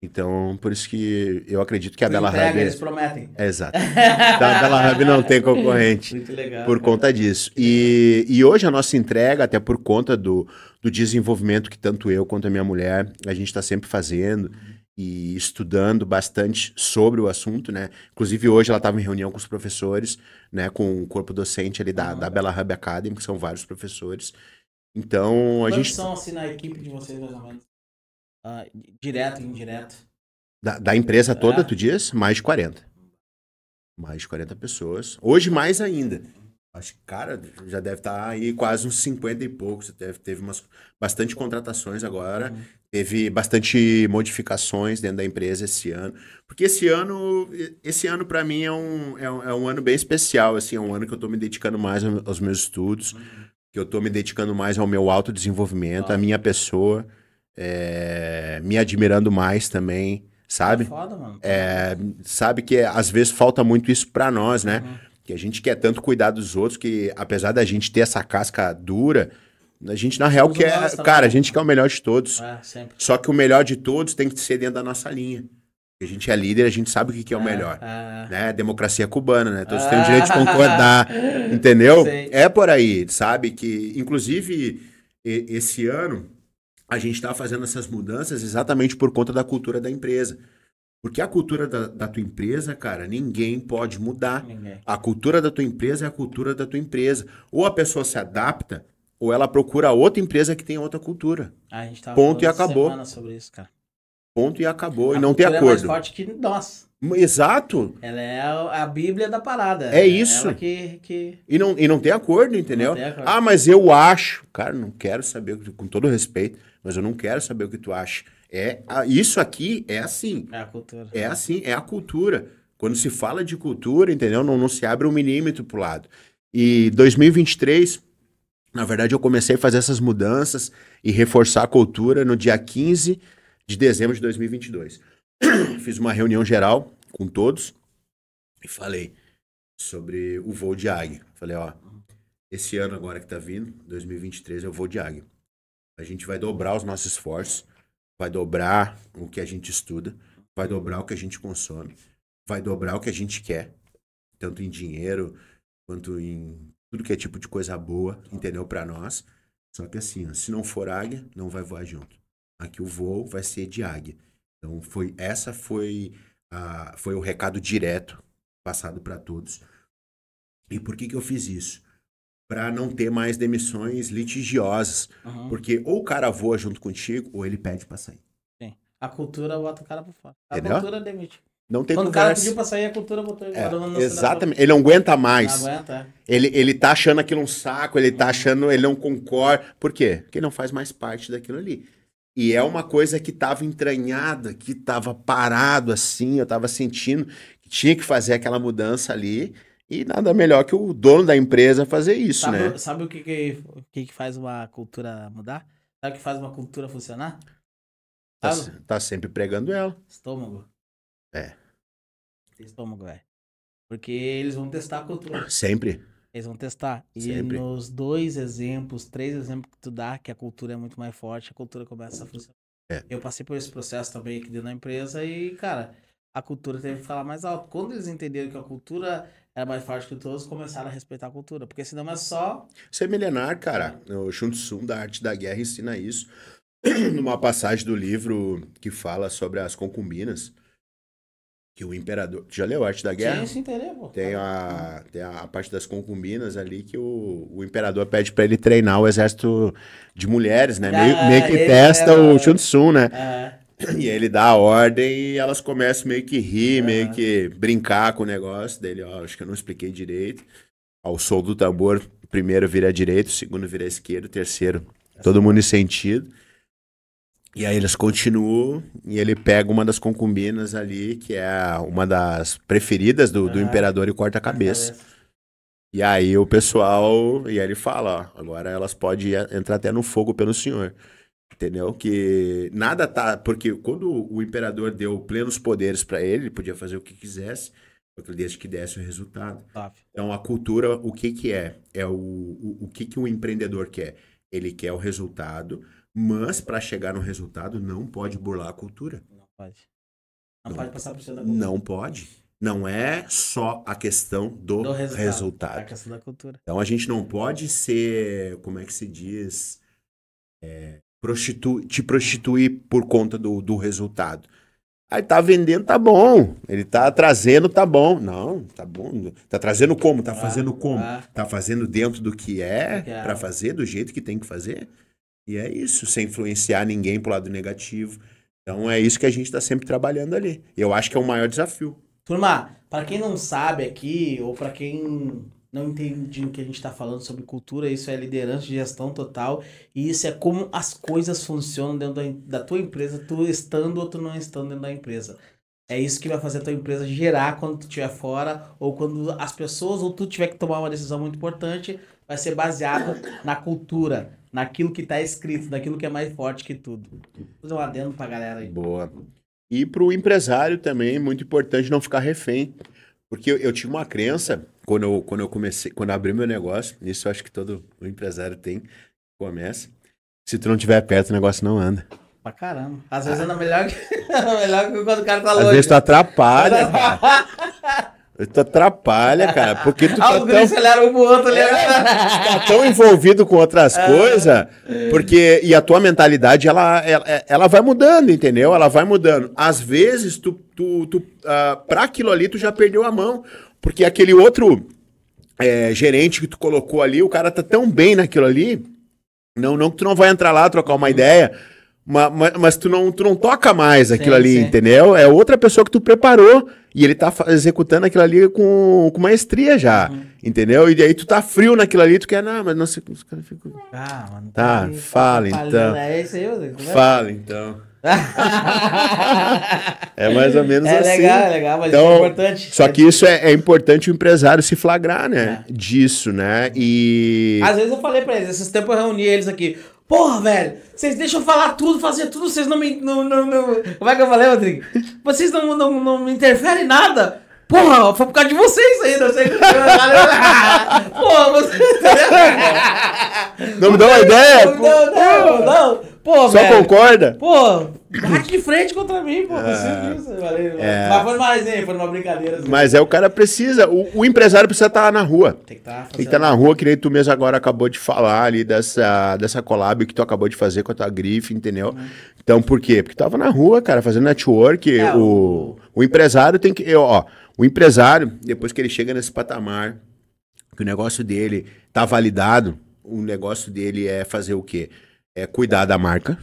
Então, por isso que eu acredito que a Bela Hub... Eles prometem. Exato. Então, a Bela Hub não tem concorrente. Muito legal. Por conta disso. E hoje a nossa entrega, até por conta do desenvolvimento que tanto eu quanto a minha mulher, a gente está sempre fazendo. e estudando bastante sobre o assunto, né? Inclusive hoje ela estava em reunião com os professores, né? Com o corpo docente ali da Bella Hub Academy, que são vários professores. Então a Quantos gente são assim na equipe de vocês, mais ou menos? Ah, direto e indireto? da empresa toda, É. tu diz, mais de 40. Mais de 40 pessoas. Hoje mais ainda. Acho que, cara, já deve estar aí quase uns 50 e poucos. Teve bastante contratações agora. Teve bastante modificações dentro da empresa esse ano. Porque esse ano para mim é um ano bem especial. Assim, é um ano que eu estou me dedicando mais aos meus estudos, que eu estou me dedicando mais ao meu autodesenvolvimento, à minha pessoa, me admirando mais também, sabe? É foda, mano. Sabe que às vezes falta muito isso pra nós, né? Que a gente quer tanto cuidar dos outros que, apesar da gente ter essa casca dura, a gente na real Somos quer, humanos também, cara, a né? gente quer o melhor de todos. É, sempre. Só que o melhor de todos tem que ser dentro da nossa linha. A gente é líder, a gente sabe o que é o melhor. Né? Democracia cubana, né? Todos têm o direito de concordar, entendeu? Sei. É por aí, sabe? Que, inclusive, esse ano, a gente está fazendo essas mudanças exatamente por conta da cultura da empresa. Porque a cultura da tua empresa, cara, ninguém pode mudar. Ninguém. A cultura da tua empresa é a cultura da tua empresa. Ou a pessoa se adapta, ou ela procura outra empresa que tem outra cultura. A gente tava Ponto e falando essa acabou. semana sobre isso, cara. Ponto e acabou. A E não tem cultura é mais acordo. forte que nós. Exato. Ela é a Bíblia da parada. É isso. Ela que... E não tem acordo, entendeu? Não tem acordo. Ah, mas eu acho. Cara, não quero saber, com todo respeito, mas eu não quero saber o que tu acha. Isso aqui é assim. É a cultura. É assim, é a cultura. Quando se fala de cultura, entendeu? Não se abre um milímetro pro lado. E 2023, na verdade, eu comecei a fazer essas mudanças e reforçar a cultura no dia 15 de dezembro de 2022. Fiz uma reunião geral com todos e falei sobre o voo de águia. Falei, ó, esse ano agora que tá vindo, 2023, é o voo de águia. A gente vai dobrar os nossos esforços, vai dobrar o que a gente estuda, vai dobrar o que a gente consome, vai dobrar o que a gente quer, tanto em dinheiro quanto em tudo que é tipo de coisa boa, entendeu? Pra nós. Só que assim, ó, se não for águia, não vai voar junto. Aqui o voo vai ser de águia. Então foi o recado direto passado para todos. E por que eu fiz isso? Para não ter mais demissões litigiosas. Porque ou o cara voa junto contigo, ou ele pede para sair. Sim. A cultura bota o cara pra fora. A Entendeu? cultura demite. Não tem Quando o cara conversa. pediu pra sair, a cultura botou ele embora. Exatamente. Ele não aguenta mais. Não aguenta, Ele tá achando aquilo um saco, ele tá achando, ele não concorda. Por quê? Porque ele não faz mais parte daquilo ali. E é uma coisa que tava entranhada, que tava parado assim, eu tava sentindo que tinha que fazer aquela mudança ali. E nada melhor que o dono da empresa fazer isso, né? Sabe o que faz uma cultura mudar? Sabe o que faz uma cultura funcionar? Sabe? Tá sempre pregando ela. Estômago. É. Estômago, velho. Porque eles vão testar a cultura. Sempre. Eles vão testar. E Sempre. nos 3 exemplos que tu dá, que a cultura é muito mais forte, a cultura começa a funcionar. É. Eu passei por esse processo também aqui dentro da empresa e, cara, a cultura teve que falar mais alto. Quando eles entenderam que a cultura era mais forte que todos, começaram a respeitar a cultura. Porque senão é só... Isso é milenar, cara. O Sun Tzu, da Arte da Guerra, ensina isso. Numa passagem do livro que fala sobre as concubinas, que o imperador... Já leu a Arte da Guerra? Sim, entendeu, pô. Tem a parte das concubinas ali que o imperador pede pra ele treinar o exército de mulheres, né? Meio que testa o Sun Tzu, né? E aí ele dá a ordem e elas começam meio que rir, meio que brincar com o negócio dele. Ó, acho que eu não expliquei direito. Ao som do tambor, o primeiro vira direito, o segundo vira esquerdo, o terceiro, todo mundo em sentido. E aí eles continuam e ele pega uma das concubinas ali, que é uma das preferidas do imperador e corta a cabeça. E aí o pessoal, e aí ele fala, ó, agora elas podem entrar até no fogo pelo senhor. Entendeu? Que nada tá... Porque quando o imperador deu plenos poderes pra ele, ele podia fazer o que quisesse, desde que desse o resultado. Então a cultura, o que é? É o que o empreendedor quer? Ele quer o resultado, mas para chegar no resultado não pode burlar a cultura. Não pode. Não pode passar por cima da cultura. Não pode. Não é só a questão do resultado. É a questão da cultura. Então a gente não pode ser, como é que se diz, te prostituir por conta do resultado. Aí tá vendendo, tá bom. Ele tá trazendo, tá bom. Não, tá bom. Tá trazendo como? Tá fazendo como? Tá fazendo dentro do que é pra fazer, do jeito que tem que fazer. E é isso, sem influenciar ninguém pro lado negativo. Então é isso que a gente tá sempre trabalhando ali. Eu acho que é o maior desafio. Turma, para quem não sabe aqui, ou para quem não entende o que a gente está falando sobre cultura, isso é liderança de gestão total, e isso é como as coisas funcionam dentro da tua empresa, tu estando ou tu não estando dentro da empresa. É isso que vai fazer a tua empresa gerar quando tu estiver fora, ou quando as pessoas, ou tu tiver que tomar uma decisão muito importante, vai ser baseado na cultura, naquilo que está escrito, naquilo que é mais forte que tudo. Vou fazer um adendo pra galera aí. Boa. E pro empresário também, muito importante não ficar refém. Porque eu tive uma crença, quando eu comecei, quando eu abri meu negócio, isso eu acho que todo empresário tem, começa. Se tu não estiver perto, o negócio não anda. Pra caramba. Às vezes anda melhor que, melhor que quando o cara tá longe. Às vezes tu atrapalha, cara. Tu atrapalha, cara, porque tu tá acelera um pro outro ali. Tá tão envolvido com outras coisas, porque e a tua mentalidade ela vai mudando, entendeu? Ela vai mudando. Às vezes pra aquilo ali tu já perdeu a mão, porque aquele outro gerente que tu colocou ali, o cara tá tão bem naquilo ali, não que tu não vai entrar lá trocar uma ideia. Mas tu não toca mais aquilo ali, entendeu? É outra pessoa que tu preparou e ele tá executando aquilo ali com maestria já, entendeu? E aí tu tá frio naquilo ali, tu quer, não, mas não sei como os caras ficam. Mano, tá aí, fala então. É isso aí, fala então. É mais ou menos assim. É legal, mas então, isso é importante. Só que isso é importante o empresário se flagrar, né? Disso, né? E. Às vezes eu falei pra eles, esses tempos eu reuni eles aqui. Porra, velho, vocês deixam eu falar tudo, fazer tudo, vocês não me. Como é que eu falei, Rodrigo? Vocês não me interferem em nada. Porra, foi por causa de vocês aí, não sei. Porra, vocês. Não me dá uma ideia? Não. Pô, só velho, concorda? Pô, bate de frente contra mim, pô. Preciso disso. Valeu. Mas foi mais, hein? Foi numa brincadeira. Assim. Mas o cara precisa, o empresário precisa estar na rua. Tem que estar na rua, que nem tu mesmo agora acabou de falar ali dessa collab que tu acabou de fazer com a tua grife, entendeu? Então, por quê? Porque tu tava na rua, cara, fazendo network. O empresário tem que. O empresário, depois que ele chega nesse patamar, que o negócio dele tá validado, o negócio dele é fazer o quê? É cuidar da marca,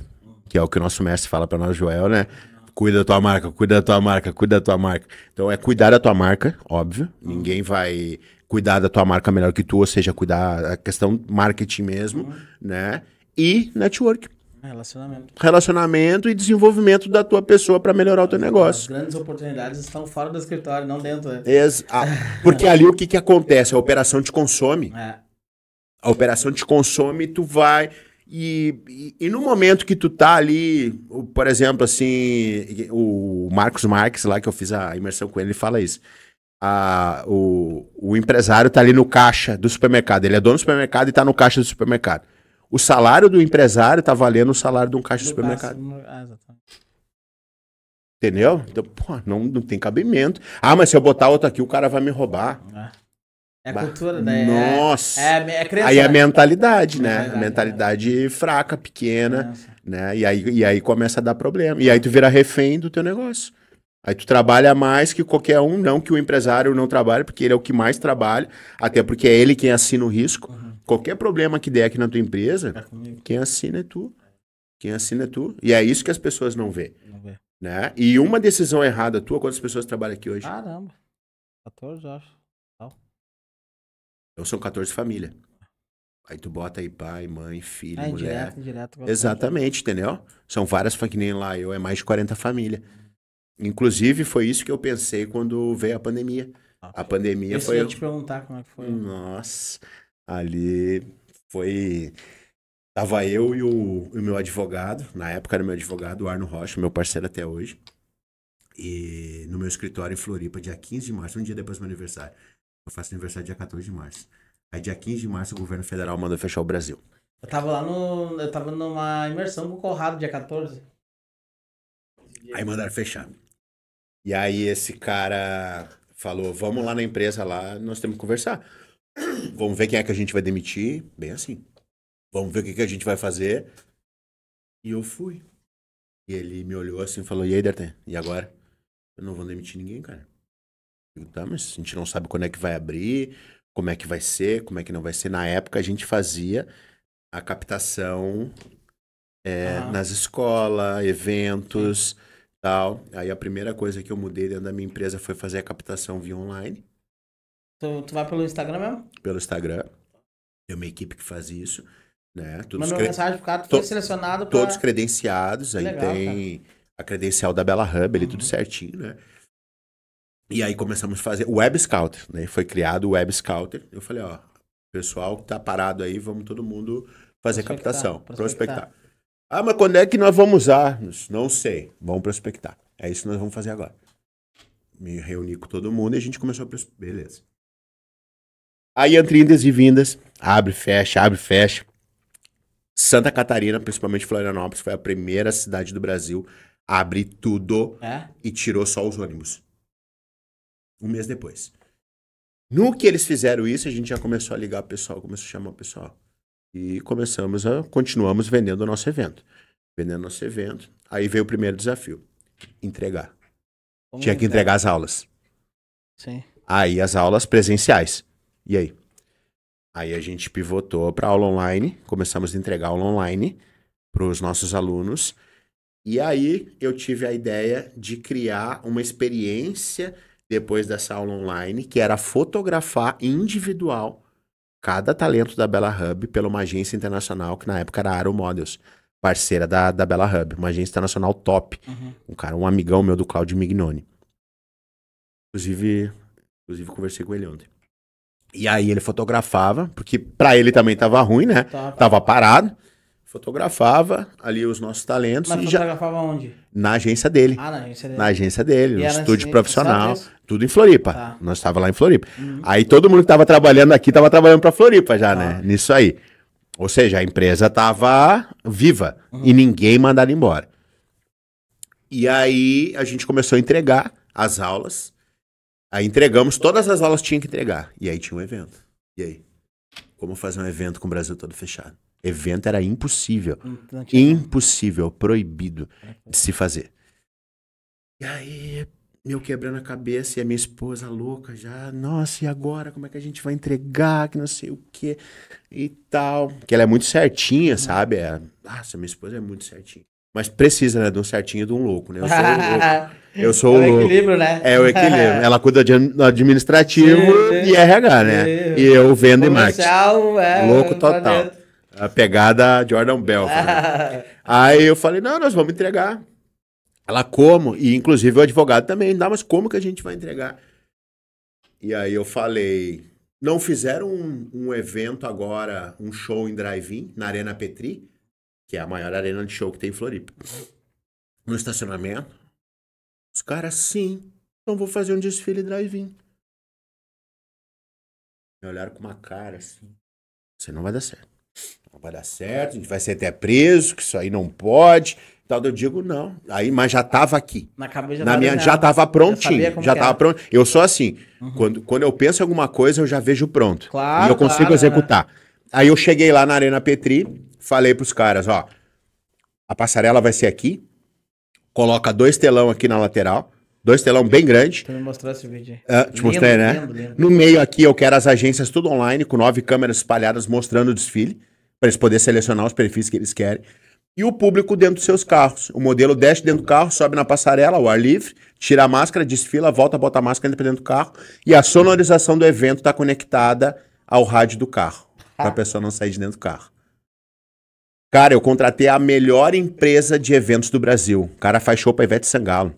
que é o que o nosso mestre fala para nós, Joel, né? Cuida da tua marca, cuida da tua marca, cuida da tua marca. Então é cuidar da tua marca, óbvio. Ninguém vai cuidar da tua marca melhor que tu, ou seja, cuidar da questão marketing mesmo, né? E network. Relacionamento e desenvolvimento da tua pessoa para melhorar o teu negócio. As grandes oportunidades estão fora do escritório, não dentro. Né? Porque ali o que acontece? A operação te consome. A operação te consome e tu vai... E no momento que tu tá ali, por exemplo, assim, o Marcos Marques lá, que eu fiz a imersão com ele, ele fala isso. O empresário tá ali no caixa do supermercado. Ele é dono do supermercado e tá no caixa do supermercado. O salário do empresário tá valendo o salário de um caixa do supermercado. Entendeu? Então, pô, não tem cabimento. Mas se eu botar outro aqui, o cara vai me roubar. É a cultura, né? Nossa. Criança, aí a mentalidade, né? A mentalidade fraca, pequena, né? E aí começa a dar problema. E aí tu vira refém do teu negócio. Aí tu trabalha mais que qualquer um, não que o empresário não trabalhe, porque ele é o que mais trabalha, até porque é ele quem assina o risco. Qualquer problema que der aqui na tua empresa, quem assina é tu. Quem assina é tu. E é isso que as pessoas não vê. Né? E uma decisão errada tua, quantas pessoas trabalham aqui hoje? Caramba. 14, acho. Então são 14 famílias. Aí tu bota aí pai, mãe, filho, mulher. Direto. Exatamente, entendeu? São várias, que nem lá eu, é mais de 40 famílias. Inclusive, foi isso que eu pensei quando veio a pandemia. A pandemia foi... Eu ia te perguntar como é que foi. Nossa, ali foi... Tava eu e o meu advogado, na época era meu advogado, o Arno Rocha, meu parceiro até hoje. E no meu escritório em Floripa, dia 15 de março, um dia depois do meu aniversário. Eu faço aniversário dia 14 de março. Aí dia 15 de março o governo federal mandou fechar o Brasil. Eu tava numa imersão com o Conrado dia 14. Aí mandaram fechar. E aí esse cara falou, vamos lá na empresa lá, nós temos que conversar. Vamos ver quem é que a gente vai demitir. Bem assim. Vamos ver o que a gente vai fazer. E eu fui. E ele me olhou assim e falou, e aí, D'Artagnan, e agora? Eu não vou demitir ninguém, cara. Eu digo, tá, mas a gente não sabe quando é que vai abrir, como é que vai ser, como é que não vai ser. Na época a gente fazia a captação nas escolas, eventos, tal. Aí a primeira coisa que eu mudei dentro da minha empresa foi fazer a captação via online, Tu vai pelo Instagram mesmo? pelo Instagram. Tem uma equipe que faz isso, né? Mandou uma mensagem pro cara, tu foi selecionado Todos pra... credenciados, Que aí legal, tem a credencial da Bella Hub ali, tudo certinho, né? E aí começamos a fazer o Web Scouter, né? Foi criado o Web Scouter. Eu falei, ó, pessoal que tá parado aí, vamos todo mundo fazer captação, prospectar. Ah, mas quando é que nós vamos usar? Não sei. Vamos prospectar. É isso que nós vamos fazer agora. Me reuni com todo mundo e a gente começou a prospectar. Beleza. Aí entre indas e vindas, abre, fecha, abre, fecha. Santa Catarina, principalmente Florianópolis, foi a primeira cidade do Brasil a abrir tudo e tirou só os ônibus. Um mês depois. No que eles fizeram isso, a gente já começou a ligar o pessoal, começou a chamar o pessoal. E continuamos vendendo o nosso evento. Vendendo nosso evento. Aí veio o primeiro desafio. Entregar. Tinha que entregar as aulas. Sim. Aí as aulas presenciais. E aí? Aí a gente pivotou para aula online. Começamos a entregar aula online para os nossos alunos. E aí eu tive a ideia de criar uma experiência depois dessa aula online, que era fotografar individual cada talento da Bella Hub pela uma agência internacional, que na época era a Aero Models, parceira da Bella Hub, uma agência internacional top. Um amigão meu do Claudio Mignoni. Inclusive conversei com ele ontem. E aí ele fotografava, porque pra ele também tava ruim, né? Tava parado. Fotografava ali os nossos talentos. Mas fotografava onde? Na agência dele. Ah, na agência dele. Na agência dele, no estúdio profissional. Tudo em Floripa. Tá. Nós estávamos lá em Floripa. Aí todo mundo que tava trabalhando aqui tava trabalhando pra Floripa já, né? Nisso aí. Ou seja, a empresa tava viva e ninguém mandado embora. E aí a gente começou a entregar as aulas. Aí entregamos, todas as aulas tinham que entregar. E aí tinha um evento. E aí? Como fazer um evento com o Brasil todo fechado? Evento era impossível. Impossível, proibido de se fazer. E aí, meu quebrando a cabeça e a minha esposa louca já. Nossa, e agora? Como é que a gente vai entregar? Que não sei o quê e tal. Que ela é muito certinha, sabe? Nossa, minha esposa é muito certinha. Mas precisa, né? De um certinho e de um louco, né? Eu sou o louco. Eu sou o louco. É o equilíbrio, né? É o equilíbrio. Ela cuida do administrativo e RH, né? E eu vendo e marketing. Louco total. A pegada Jordan Belfort. Né? Aí eu falei, não, nós vamos entregar. Ela, como? E inclusive o advogado também. Não, mas como que a gente vai entregar? E aí eu falei, não fizeram um evento agora, um show em drive-in, na Arena Petri, que é a maior arena de show que tem em Floripa. No estacionamento. Os caras, sim, então vou fazer um desfile drive-in. Me olharam com uma cara assim, isso não vai dar certo. Não vai dar certo, a gente vai ser até preso, que isso aí não pode. Tal, eu digo não. Aí, mas já tava aqui. Na cabeça já tava prontinho. Já tava pronto. Eu sou assim, quando eu penso em alguma coisa, eu já vejo pronto. Claro, e eu consigo executar. Aí eu cheguei lá na Arena Petri, falei pros caras, ó, a passarela vai ser aqui, coloca 2 telão aqui na lateral, 2 telão bem grande. Tu me mostrou esse vídeo aí. Te mostrei, né? Lindo. No meio aqui eu quero as agências tudo online, com 9 câmeras espalhadas mostrando o desfile, para eles poderem selecionar os perfis que eles querem. E o público dentro dos seus carros. O modelo desce dentro do carro, sobe na passarela, o ar livre, tira a máscara, desfila, volta, bota a máscara dentro do carro. E a sonorização do evento está conectada ao rádio do carro, para a pessoa não sair de dentro do carro. Cara, eu contratei a melhor empresa de eventos do Brasil. O cara faz show pra Ivete Sangalo.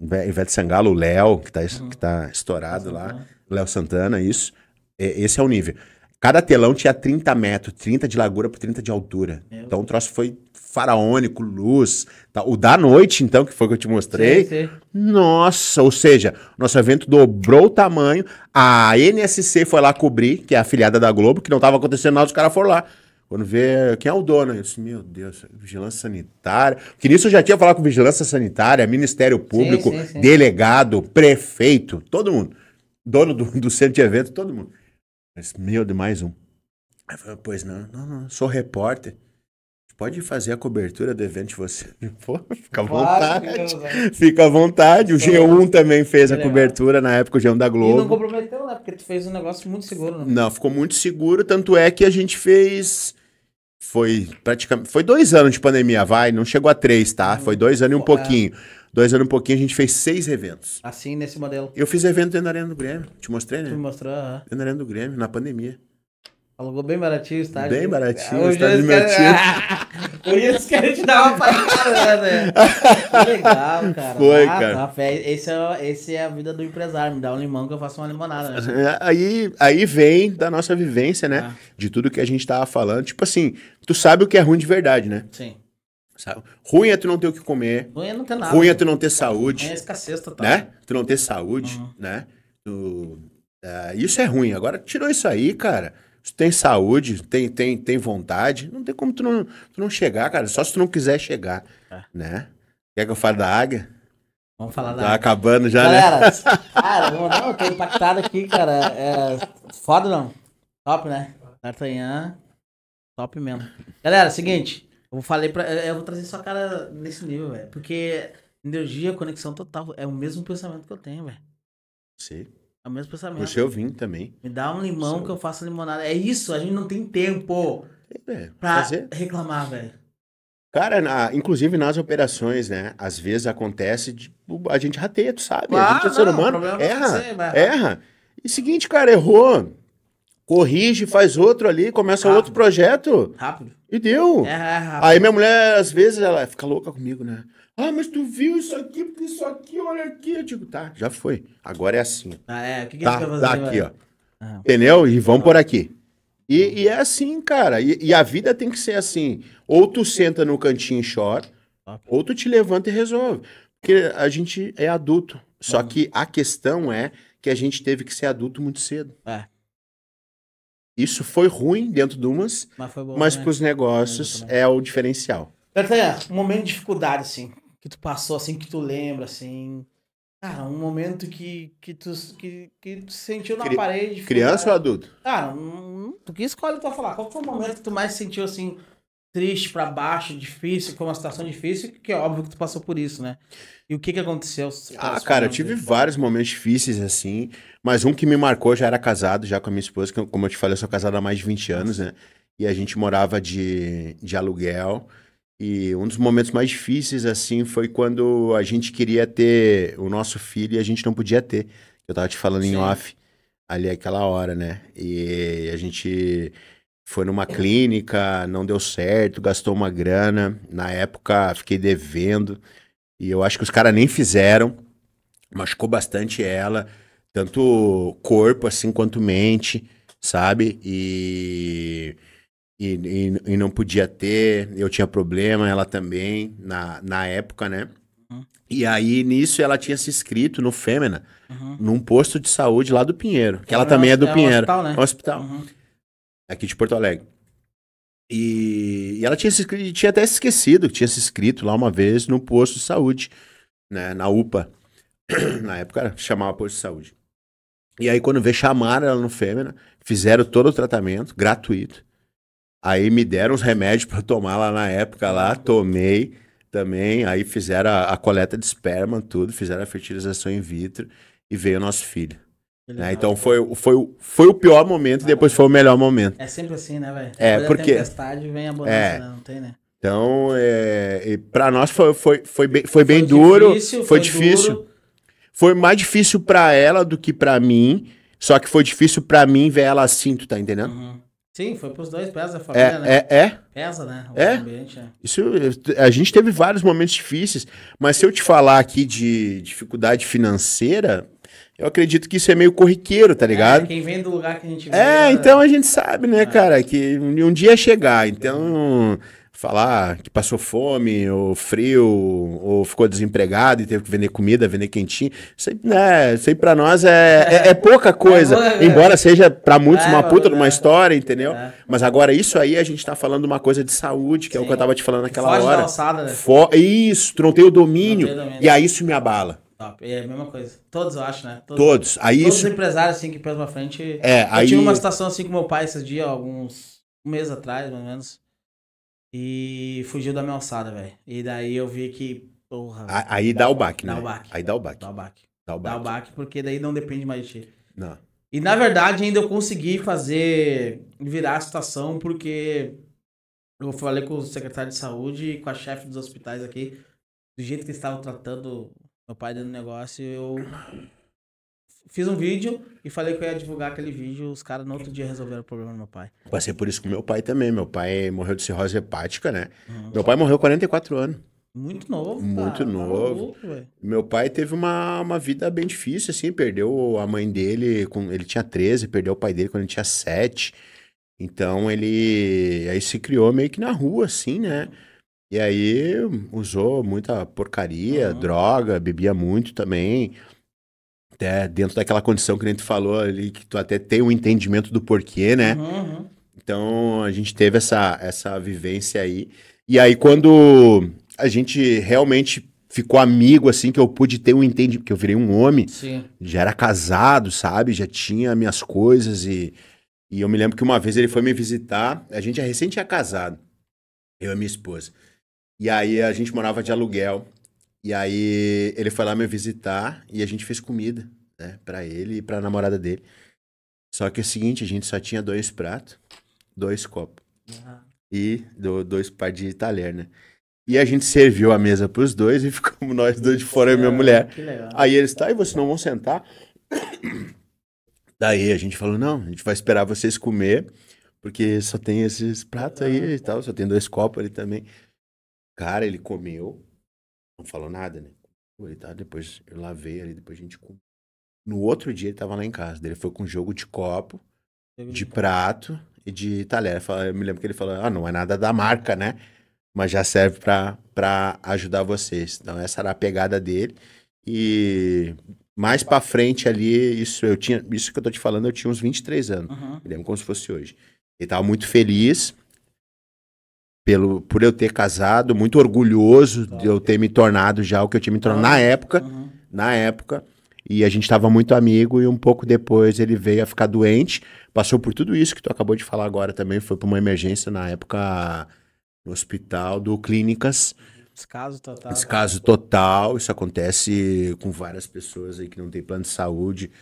Ivete Sangalo, o Léo, que tá estourado lá. Léo Santana, isso. Esse é o nível. Cada telão tinha 30 metros, 30 de largura por 30 de altura. Então o troço foi faraônico, luz. Tá. O da noite, então, que foi que eu te mostrei. Sim. Nossa, ou seja, nosso evento dobrou o tamanho. A NSC foi lá cobrir, que é a afiliada da Globo, que não tava acontecendo nada, os caras foram lá. Quando vê quem é o dono, eu disse, meu Deus, vigilância sanitária. Porque nisso eu já tinha falado com vigilância sanitária, Ministério Público, sim. Delegado, prefeito, todo mundo. Dono do centro de evento, todo mundo. Mas, meu Deus, mais um. Aí eu falei, pois não, sou repórter. pode fazer a cobertura do evento de você. Pô, fica à Claro, vontade. né? Fica à vontade. O G1 também fez a Legal. cobertura na época, o G1 da E não Globo. comprometeu, né? Porque tu fez um negócio muito seguro, né? Não, ficou muito seguro, tanto é que a gente fez... Foi praticamente... Foi 2 anos de pandemia, vai. Não chegou a 3, tá? Foi 2 anos e um pouquinho. 2 anos e um pouquinho, a gente fez 6 eventos. Assim, nesse modelo. Eu fiz evento dentro da Arena do Grêmio. Te mostrei, né? Tu me mostrou, aham. Dentro da Arena do Grêmio, na pandemia. Alugou bem baratinho o estádio. Bem baratinho, Hoje o estádio do meu time. Hoje eles querem te dar uma pancada, né? Que legal, cara. Foi, cara. Tá, esse é a vida do empresário. Me dá um limão que eu faço uma limonada, né? Aí vem da nossa vivência, né? De tudo que a gente tava falando. Tipo assim, tu sabe o que é ruim de verdade, né? Sim. Sabe? Ruim é tu não ter o que comer. Ruim é não ter nada. Ruim é tu não ter saúde. Ruim é escassez total. Né? Tu não ter saúde, né? Isso é ruim. Agora, tirou isso aí, cara. Se tu tem saúde, tem vontade, não tem como tu não chegar, cara. Só se tu não quiser chegar, né? Quer que eu fale da águia? Vamos falar da Tá águia. acabando já, Galera, né? cara, não, eu tô impactado aqui, cara. É foda, não. Top, né? D'Artagnan, top mesmo. Galera, seguinte, eu vou trazer sua cara nesse nível, velho. Porque energia, conexão total, é o mesmo pensamento que eu tenho, velho. Sim. É o mesmo pensamento. Puxa, eu vim também. Me dá um limão que eu faço limonada. É isso, a gente não tem tempo pra reclamar, velho. Cara, inclusive nas operações, né? Às vezes acontece, a gente rateia, tu sabe? Claro, a gente é ser humano, erra. E seguinte, cara, errou. Corrige, faz outro ali, começa outro projeto. Rápido. E deu. Rápido. Aí minha mulher, às vezes, ela fica louca comigo, né? Ah, mas tu viu isso aqui, porque isso aqui, olha aqui. Eu digo, tá, já foi. Agora é assim. O que tá, você vai fazer? Tá aqui, ó. Entendeu? E vamos por aqui. E é assim, cara. E a vida tem que ser assim. Ou tu senta no cantinho e chora, ou tu te levanta e resolve. Porque a gente é adulto. Só que a questão é que a gente teve que ser adulto muito cedo. Isso foi ruim dentro de umas, mas pros negócios é o diferencial. D'Artagnan, um momento de dificuldade, assim, que tu passou, assim, que tu lembra, assim... Cara, um momento que tu sentiu na parede... Criança ou adulto? Cara, tu que escolhe tu falar. Qual foi o momento que tu mais sentiu, assim, triste, pra baixo, difícil, com uma situação difícil? Que é óbvio que tu passou por isso, né? E o que aconteceu? Cara, eu tive vários momentos difíceis, assim, mas um que me marcou, já era casado, já com a minha esposa, que, como eu te falei, eu sou casado há mais de 20 anos, né? E a gente morava de aluguel. E um dos momentos mais difíceis, assim, foi quando a gente queria ter o nosso filho e a gente não podia ter. Eu tava te falando em off, ali aquela hora, né? E a gente foi numa clínica, não deu certo, gastou uma grana. Na época, fiquei devendo. E eu acho que os caras nem fizeram. Machucou bastante ela, tanto corpo, assim, quanto mente, sabe? E não podia ter, eu tinha problema, ela também, na época, né? E aí, nisso, ela tinha se inscrito no Fêmea, num posto de saúde lá do Pinheiro, que ela também é do Pinheiro. Hospital, né? Hospital. Aqui de Porto Alegre. E ela tinha se inscrito, tinha até se esquecido que tinha se inscrito lá uma vez no posto de saúde, né? Na UPA. Na época, chamava posto de saúde. E aí, quando veio, chamaram ela no Fêmea, fizeram todo o tratamento, gratuito. Aí me deram os remédios para tomar lá na época, lá, tomei também. Aí fizeram a coleta de esperma, tudo, fizeram a fertilização in vitro e veio o nosso filho. Né? Então foi o pior momento e depois foi o melhor momento. É sempre assim, né, velho? É, porque... a tempestade vem a bonança, né? Não tem, né? Então, para nós foi bem duro, foi difícil. Duro. Foi mais difícil para ela do que para mim, só que foi difícil para mim ver ela assim, tu tá entendendo? Sim, foi pros dois, pesa a família, né? Pesa, né? O ambiente, Isso, a gente teve vários momentos difíceis, mas se eu te falar aqui de dificuldade financeira, eu acredito que isso é meio corriqueiro, tá ligado? Quem vem do lugar que a gente vem... Então a gente sabe, né, cara, que um dia é chegar, então... Falar que passou fome, ou frio, ou ficou desempregado e teve que vender comida, vender quentinho. Isso aí pra nós é pouca coisa. Embora seja pra muitos uma puta de uma história, entendeu? Mas agora isso aí a gente tá falando de uma coisa de saúde, que é o que eu tava te falando naquela hora. Da alçada, né? Isso, tu não tem o domínio. E aí isso me abala. Top. É a mesma coisa. Todos, eu acho, né? Todos. Aí todos isso... os empresários, assim, que pensam pra frente... aí... Eu tive uma situação assim com meu pai esses dias, um mês atrás, mais ou menos. e fugiu da minha alçada, velho. E daí eu vi que, porra, Aí dá o baque, né? dá o baque. Aí dá o baque. Dá o baque. Dá o Dá o baque. baque, porque daí não depende mais de ti. Não. E na verdade ainda eu consegui virar a situação, porque eu falei com o secretário de saúde e com a chefe dos hospitais aqui, do jeito que eles estavam tratando meu pai dentro do negócio, eu fiz um vídeo e falei que eu ia divulgar aquele vídeo. Os caras no outro dia resolveram o problema do meu pai. Passei por isso com meu pai também. Meu pai morreu de cirrose hepática, né? Meu pai morreu com 44 anos. Muito novo, Muito cara. Tá novo. louco, velho. Meu pai teve uma vida bem difícil, assim. Perdeu a mãe dele, ele tinha 13, perdeu o pai dele quando ele tinha 7. Então ele aí se criou meio que na rua, assim, né? E aí usou muita porcaria, droga, bebia muito também. Até dentro daquela condição que a gente falou ali, que tu até tem um entendimento do porquê, né? Então a gente teve essa vivência aí. E aí quando a gente realmente ficou amigo, assim, que eu pude ter um entendimento, que eu virei um homem, Sim. já era casado, sabe? Já tinha minhas coisas e eu me lembro que uma vez ele foi me visitar, a gente já recém tinha casado, eu e minha esposa. E aí a gente morava de aluguel. E aí ele foi lá me visitar e a gente fez comida, né, pra ele e pra namorada dele. Só que é o seguinte, a gente só tinha 2 pratos, 2 copos e 2 par de talher, né? E a gente serviu a mesa pros dois e ficamos nós dois de fora, eu e minha mulher. Que legal. Aí eles, tá, e vocês não vão sentar? Daí a gente falou, não, a gente vai esperar vocês comer, porque só tem esses pratos aí e tal, só tem 2 copos ali também. Cara, ele comeu, não falou nada, né? Ele tá, depois eu lavei ali, depois a gente comeu. No outro dia ele tava lá em casa, daí ele foi com jogo de copo, de prato e de talher. Eu me lembro que ele falou, não é nada da marca, né? Mas já serve pra ajudar vocês. Então essa era a pegada dele. E mais pra frente ali, isso que eu tô te falando, eu tinha uns 23 anos. Eu lembro como se fosse hoje. Ele tava muito feliz por eu ter casado, muito orgulhoso de eu ter me tornado já o que eu tinha me tornado na época, e a gente tava muito amigo, e um pouco depois ele veio a ficar doente, passou por tudo isso que tu acabou de falar agora também, foi pra uma emergência na época no hospital do Clínicas. Descaso total. Descaso total, isso acontece com várias pessoas aí que não tem plano de saúde,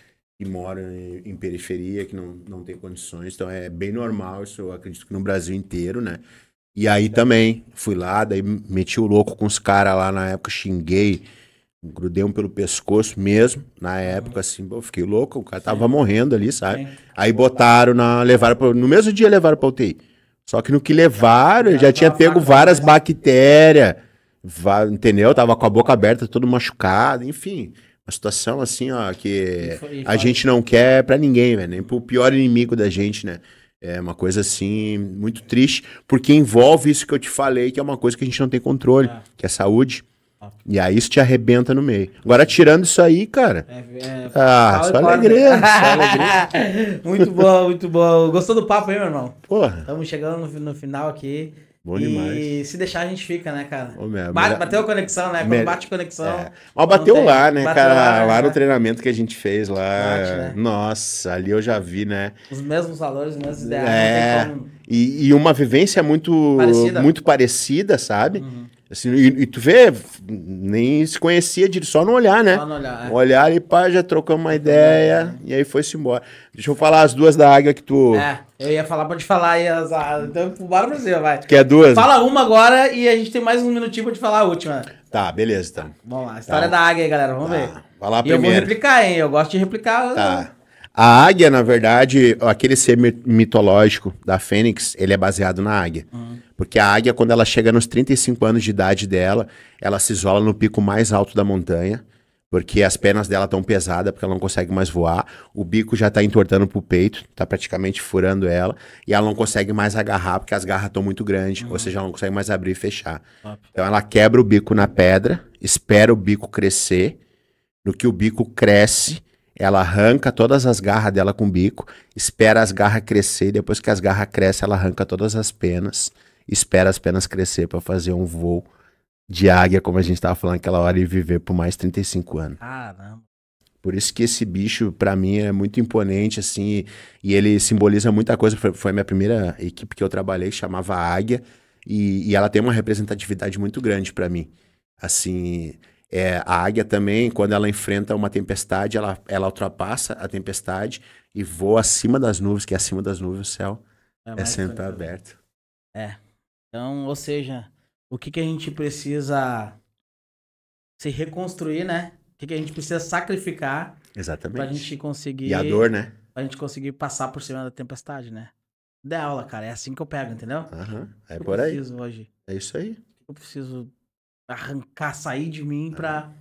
que moram em periferia, que não tem condições, então é bem normal, isso eu acredito que no Brasil inteiro, né? E aí também, fui lá, daí meti o louco com os caras lá na época, xinguei, grudei um pelo pescoço mesmo, na época, assim, eu fiquei louco, o cara tava morrendo ali, sabe? Aí botaram, no mesmo dia levaram pra UTI. Só que no que levaram, já tinha pego várias bactérias, entendeu? Tava com a boca aberta, todo machucado, enfim. Uma situação assim, ó, que a gente não quer pra ninguém, velho, nem pro pior inimigo da gente, né? É uma coisa, assim, muito triste, porque envolve isso que eu te falei, que é uma coisa que a gente não tem controle, que é saúde. E aí isso te arrebenta no meio. Agora, tirando isso aí, cara... só alegria, só alegria. Muito bom, muito bom. Gostou do papo aí, meu irmão? Porra. Estamos chegando no final aqui. Bom demais. E se deixar, a gente fica, né, cara? Bateu a conexão, né? Quando bate conexão. Mas bateu lá, né, cara? Lá no treinamento que a gente fez lá. Né? Nossa, ali eu já vi, né? Os mesmos valores, as mesmas ideias. Não tem como... e uma vivência muito parecida, sabe? Assim, e tu vê, nem se conhecia só no olhar, né? Só no olhar, olhar e pá, já trocamos uma ideia, e aí foi-se embora. Deixa eu falar as 2 da águia que tu... eu ia falar, pode falar aí. Então, bora pra cima, vai. Quer 2? Fala uma agora e a gente tem mais um minutinho pra te falar a última. Tá, beleza, então. Vamos lá, história da águia aí, galera, vamos ver. Vai lá e eu vou replicar, hein? Eu gosto de replicar. Tá. A águia, na verdade, aquele ser mitológico da Fênix, ele é baseado na águia. Porque a águia, quando ela chega nos 35 anos de idade dela, ela se isola no pico mais alto da montanha, porque as pernas dela estão pesadas, porque ela não consegue mais voar, o bico já está entortando pro peito, está praticamente furando ela, e ela não consegue mais agarrar, porque as garras estão muito grandes, ou seja, ela não consegue mais abrir e fechar. Então ela quebra o bico na pedra, espera o bico crescer, no que o bico cresce, ela arranca todas as garras dela com o bico, espera as garras crescer, depois que as garras crescem, ela arranca todas as penas, espera as penas crescer para fazer um voo de águia, como a gente estava falando aquela hora, e viver por mais 35 anos. Caramba. Por isso que esse bicho, para mim, é muito imponente, assim, e ele simboliza muita coisa. Foi a minha primeira equipe que eu trabalhei, que chamava Águia, e ela tem uma representatividade muito grande para mim. Assim, a águia também, quando ela enfrenta uma tempestade, ela ultrapassa a tempestade e voa acima das nuvens, que acima das nuvens o céu é mais sempre tranquilo. aberto. Então, ou seja, o que a gente precisa se reconstruir, né? O que a gente precisa sacrificar pra Exatamente. gente conseguir... E a dor, né? Pra gente conseguir passar por cima da tempestade, né? Da aula, cara. É assim que eu pego, entendeu? Aham, é Eu por aí. preciso hoje. É isso aí. Eu preciso arrancar, sair de mim pra...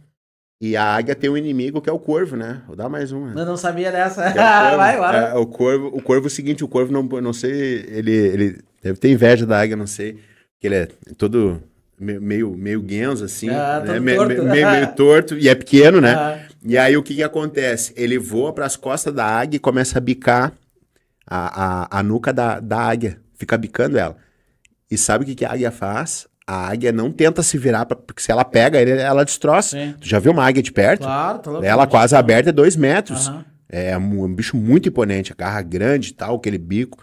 E a águia tem um inimigo que é o corvo, né? Vou dar mais um, né? Eu não sabia dessa. Que é o corvo. Vai, bora. O corvo é o seguinte, o corvo não sei, ele deve ter inveja da águia, não sei, que ele é todo meio guenzo, assim, né? Todo torto. Meio torto, e é pequeno, né? Ah, E aí o que acontece? Ele voa para as costas da águia e começa a bicar a nuca da águia, fica bicando ela. E sabe o que a águia faz? A águia não tenta se virar, porque se ela pega ele, ela destroça. sim. Tu já viu uma águia de perto? Claro, tá louco. Ela quase aberta é 2 metros. Aham. É um bicho muito imponente, a garra grande e tal, aquele bico.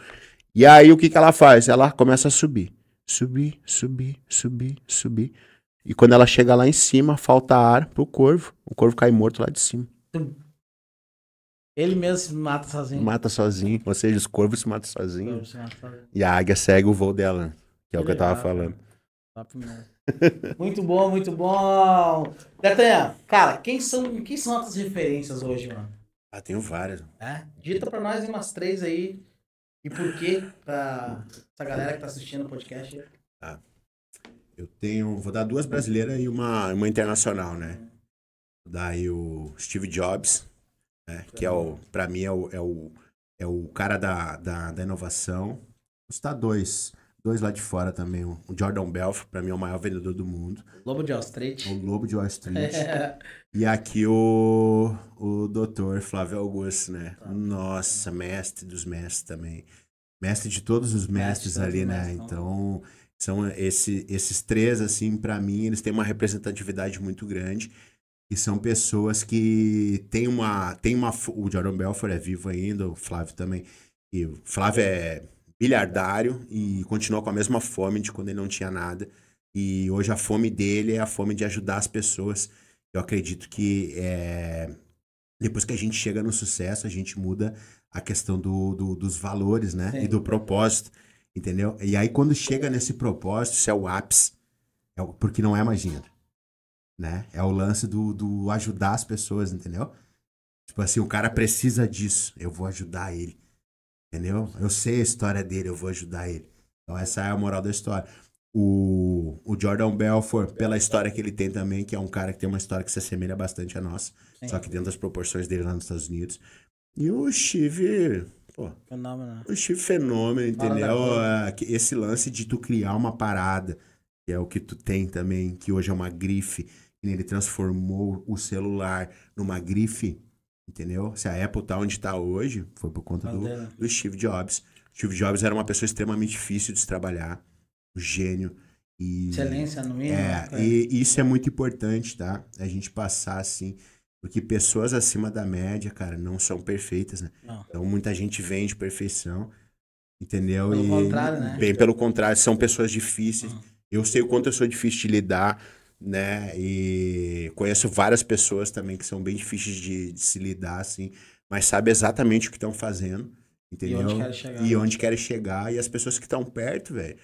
E aí o que ela faz? Ela começa a subir. Subir, subir, subir, subir. E quando ela chega lá em cima, falta ar pro corvo. O corvo cai morto lá de cima. Ele mesmo se mata sozinho. Mata sozinho. Ou seja, os corvos se matam sozinho. Ele se mata sozinho. E a águia segue o voo dela, né? Que é o que eu tava legal, falando. Top mesmo. Muito bom, muito bom. Detanha, cara, quem são as tuas referências hoje, mano? Ah, tenho várias. Dita pra nós umas 3 aí. E por quê? Pra essa galera que tá assistindo o podcast. Vou dar 2 brasileiras e uma internacional, né? Vou dar aí o Steve Jobs, né? Que pra mim é o cara da inovação. Vou citar dois lá de fora também. O Jordan Belfort, pra mim é o maior vendedor do mundo. Lobo de Wall Street. O Lobo de Wall Street. E aqui o Dr. Flávio Augusto, né? Nossa, mestre dos mestres também. Mestre de todos os mestres ali, né? Então, são esses 3, assim, pra mim, eles têm uma representatividade muito grande. E são pessoas que têm o Jordan Belfort é vivo ainda, o Flávio também. E o Flávio é bilhardário e continua com a mesma fome de quando ele não tinha nada. E hoje a fome dele é a fome de ajudar as pessoas. Eu acredito que depois que a gente chega no sucesso, a gente muda a questão dos valores, né? Sim. E do propósito, entendeu? E aí quando chega nesse propósito, isso é o ápice. Porque não é mais dinheiro, né? É o lance do ajudar as pessoas, entendeu? Tipo assim, o cara precisa disso, eu vou ajudar ele, entendeu? Eu sei a história dele, eu vou ajudar ele. Então essa é a moral da história. O Jordan Belfort, pela história que ele tem também, que é um cara que tem uma história que se assemelha bastante à nossa, Sim. só que dentro das proporções dele lá nos Estados Unidos. E o Steve, Fenômeno. o Steve fenômeno, entendeu? Esse lance de tu criar uma parada, que é o que tu tem também, que hoje é uma grife, e ele transformou o celular numa grife, entendeu? Se a Apple tá onde tá hoje, foi por conta do Steve Jobs. Steve Jobs era uma pessoa extremamente difícil de se trabalhar, um gênio. Excelência no mínimo. E isso é muito importante, tá? A gente passar assim, porque pessoas acima da média, cara, não são perfeitas, né? Não. Então muita gente vende perfeição, entendeu? Pelo contrário, né? Bem pelo contrário, são pessoas difíceis. Eu sei o quanto eu sou difícil de lidar, né? E conheço várias pessoas também que são bem difíceis de se lidar, assim, mas sabe exatamente o que estão fazendo, entendeu? E onde querem chegar. E as pessoas que estão perto, velho,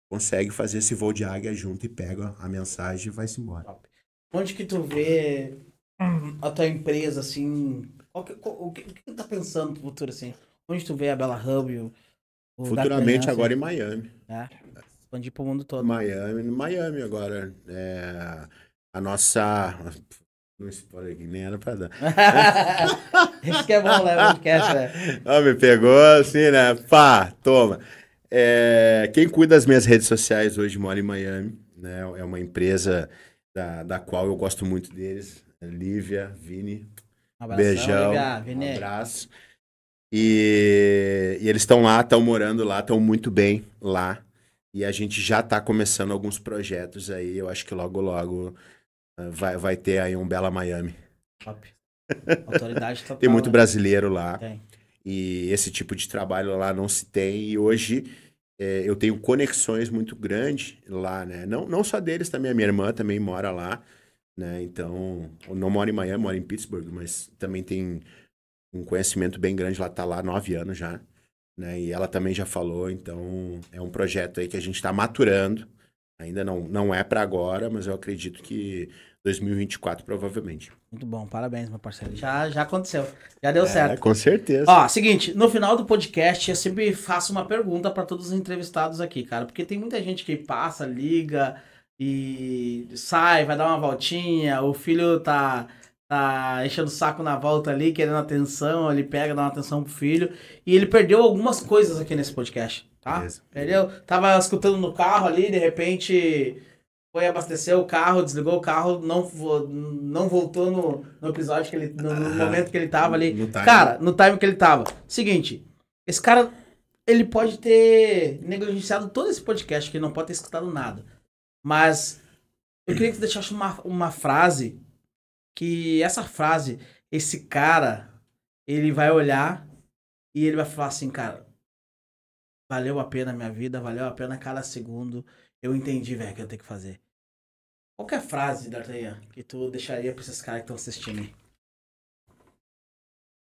conseguem fazer esse voo de águia junto e pega a mensagem e vai-se embora. Top. Onde que tu vê a tua empresa, assim, o que tu tá pensando no futuro, assim? Onde tu vê a Bella Hub? Futuramente agora em Miami. Expandir pro mundo todo. Miami agora. A nossa... Não spoiler aqui, nem era pra dar. Esse que é bom, né? O podcast, né? Me pegou assim, né? Pá, toma. Quem cuida das minhas redes sociais hoje mora em Miami, né? É uma empresa da qual eu gosto muito deles. Lívia, Vini. Um abração, Beijão. Lívia, Vini. Um abraço. E eles estão lá, estão morando lá, estão muito bem lá. E a gente já está começando alguns projetos aí. Eu acho que logo, logo vai ter aí um Bella Miami. Top. Autoridade total. Tem muito brasileiro lá. Tem. E esse tipo de trabalho lá não se tem. E hoje eu tenho conexões muito grandes lá, né? Não só deles também, a minha irmã também mora lá, né? Então, eu não moro em Miami, moro em Pittsburgh, mas também tem um conhecimento bem grande lá, tá lá há 9 anos já, né? E ela também já falou, então é um projeto aí que a gente está maturando. Ainda não é para agora, mas eu acredito que 2024 provavelmente. Muito bom, parabéns, meu parceiro. Já aconteceu, já deu certo. Com certeza. Ó, seguinte, no final do podcast eu sempre faço uma pergunta pra todos os entrevistados aqui, cara, porque tem muita gente que passa, liga e sai, vai dar uma voltinha, o filho tá enchendo o saco na volta ali, querendo atenção, ele pega, dá uma atenção pro filho, e ele perdeu algumas coisas aqui nesse podcast, tá? Beleza. Perdeu? Tava escutando no carro ali, de repente foi abastecer o carro, desligou o carro, não voltou no episódio que ele, no momento que ele tava ali. No time. Cara, no time que ele tava. Seguinte, esse cara, ele pode ter negligenciado todo esse podcast, que ele não pode ter escutado nada. Mas eu queria que você deixasse uma frase, que essa frase, esse cara, ele vai olhar e ele vai falar assim, cara, valeu a pena a minha vida, valeu a pena cada segundo, eu entendi, velho, o que eu tenho que fazer. Qual que é a frase, D'Artagnan, que tu deixaria pra esses caras que estão assistindo aí?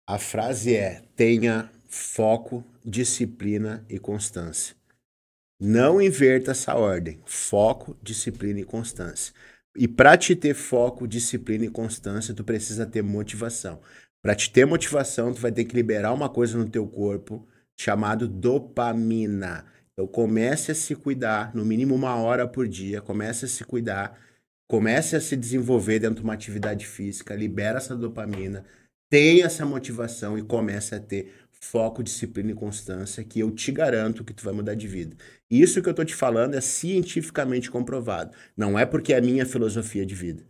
A frase é: tenha foco, disciplina e constância. Não inverta essa ordem. Foco, disciplina e constância. E para te ter foco, disciplina e constância, tu precisa ter motivação. Para te ter motivação, tu vai ter que liberar uma coisa no teu corpo chamado dopamina. Então comece a se cuidar, no mínimo 1 hora por dia, comece a se cuidar, comece a se desenvolver dentro de uma atividade física, libera essa dopamina, tenha essa motivação e comece a ter foco, disciplina e constância, que eu te garanto que tu vai mudar de vida. Isso que eu tô te falando é cientificamente comprovado. Não é porque é a minha filosofia de vida.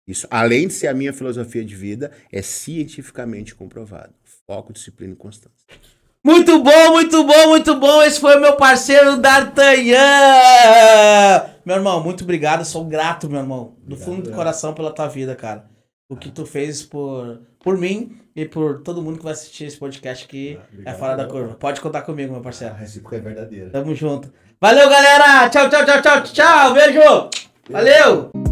Isso, além de ser a minha filosofia de vida, é cientificamente comprovado. Foco, disciplina e constância. Muito bom, muito bom, muito bom. Esse foi o meu parceiro D'Artagnan. Meu irmão, muito obrigado. Sou grato, meu irmão. Do fundo do coração pela tua vida, cara. O que tu fez por mim e por todo mundo que vai assistir esse podcast aqui é fora da curva. Pode contar comigo, meu parceiro. A recíproca é verdadeira. Tamo junto. Valeu, galera. Tchau, tchau, tchau, tchau, tchau. Beijo. Valeu.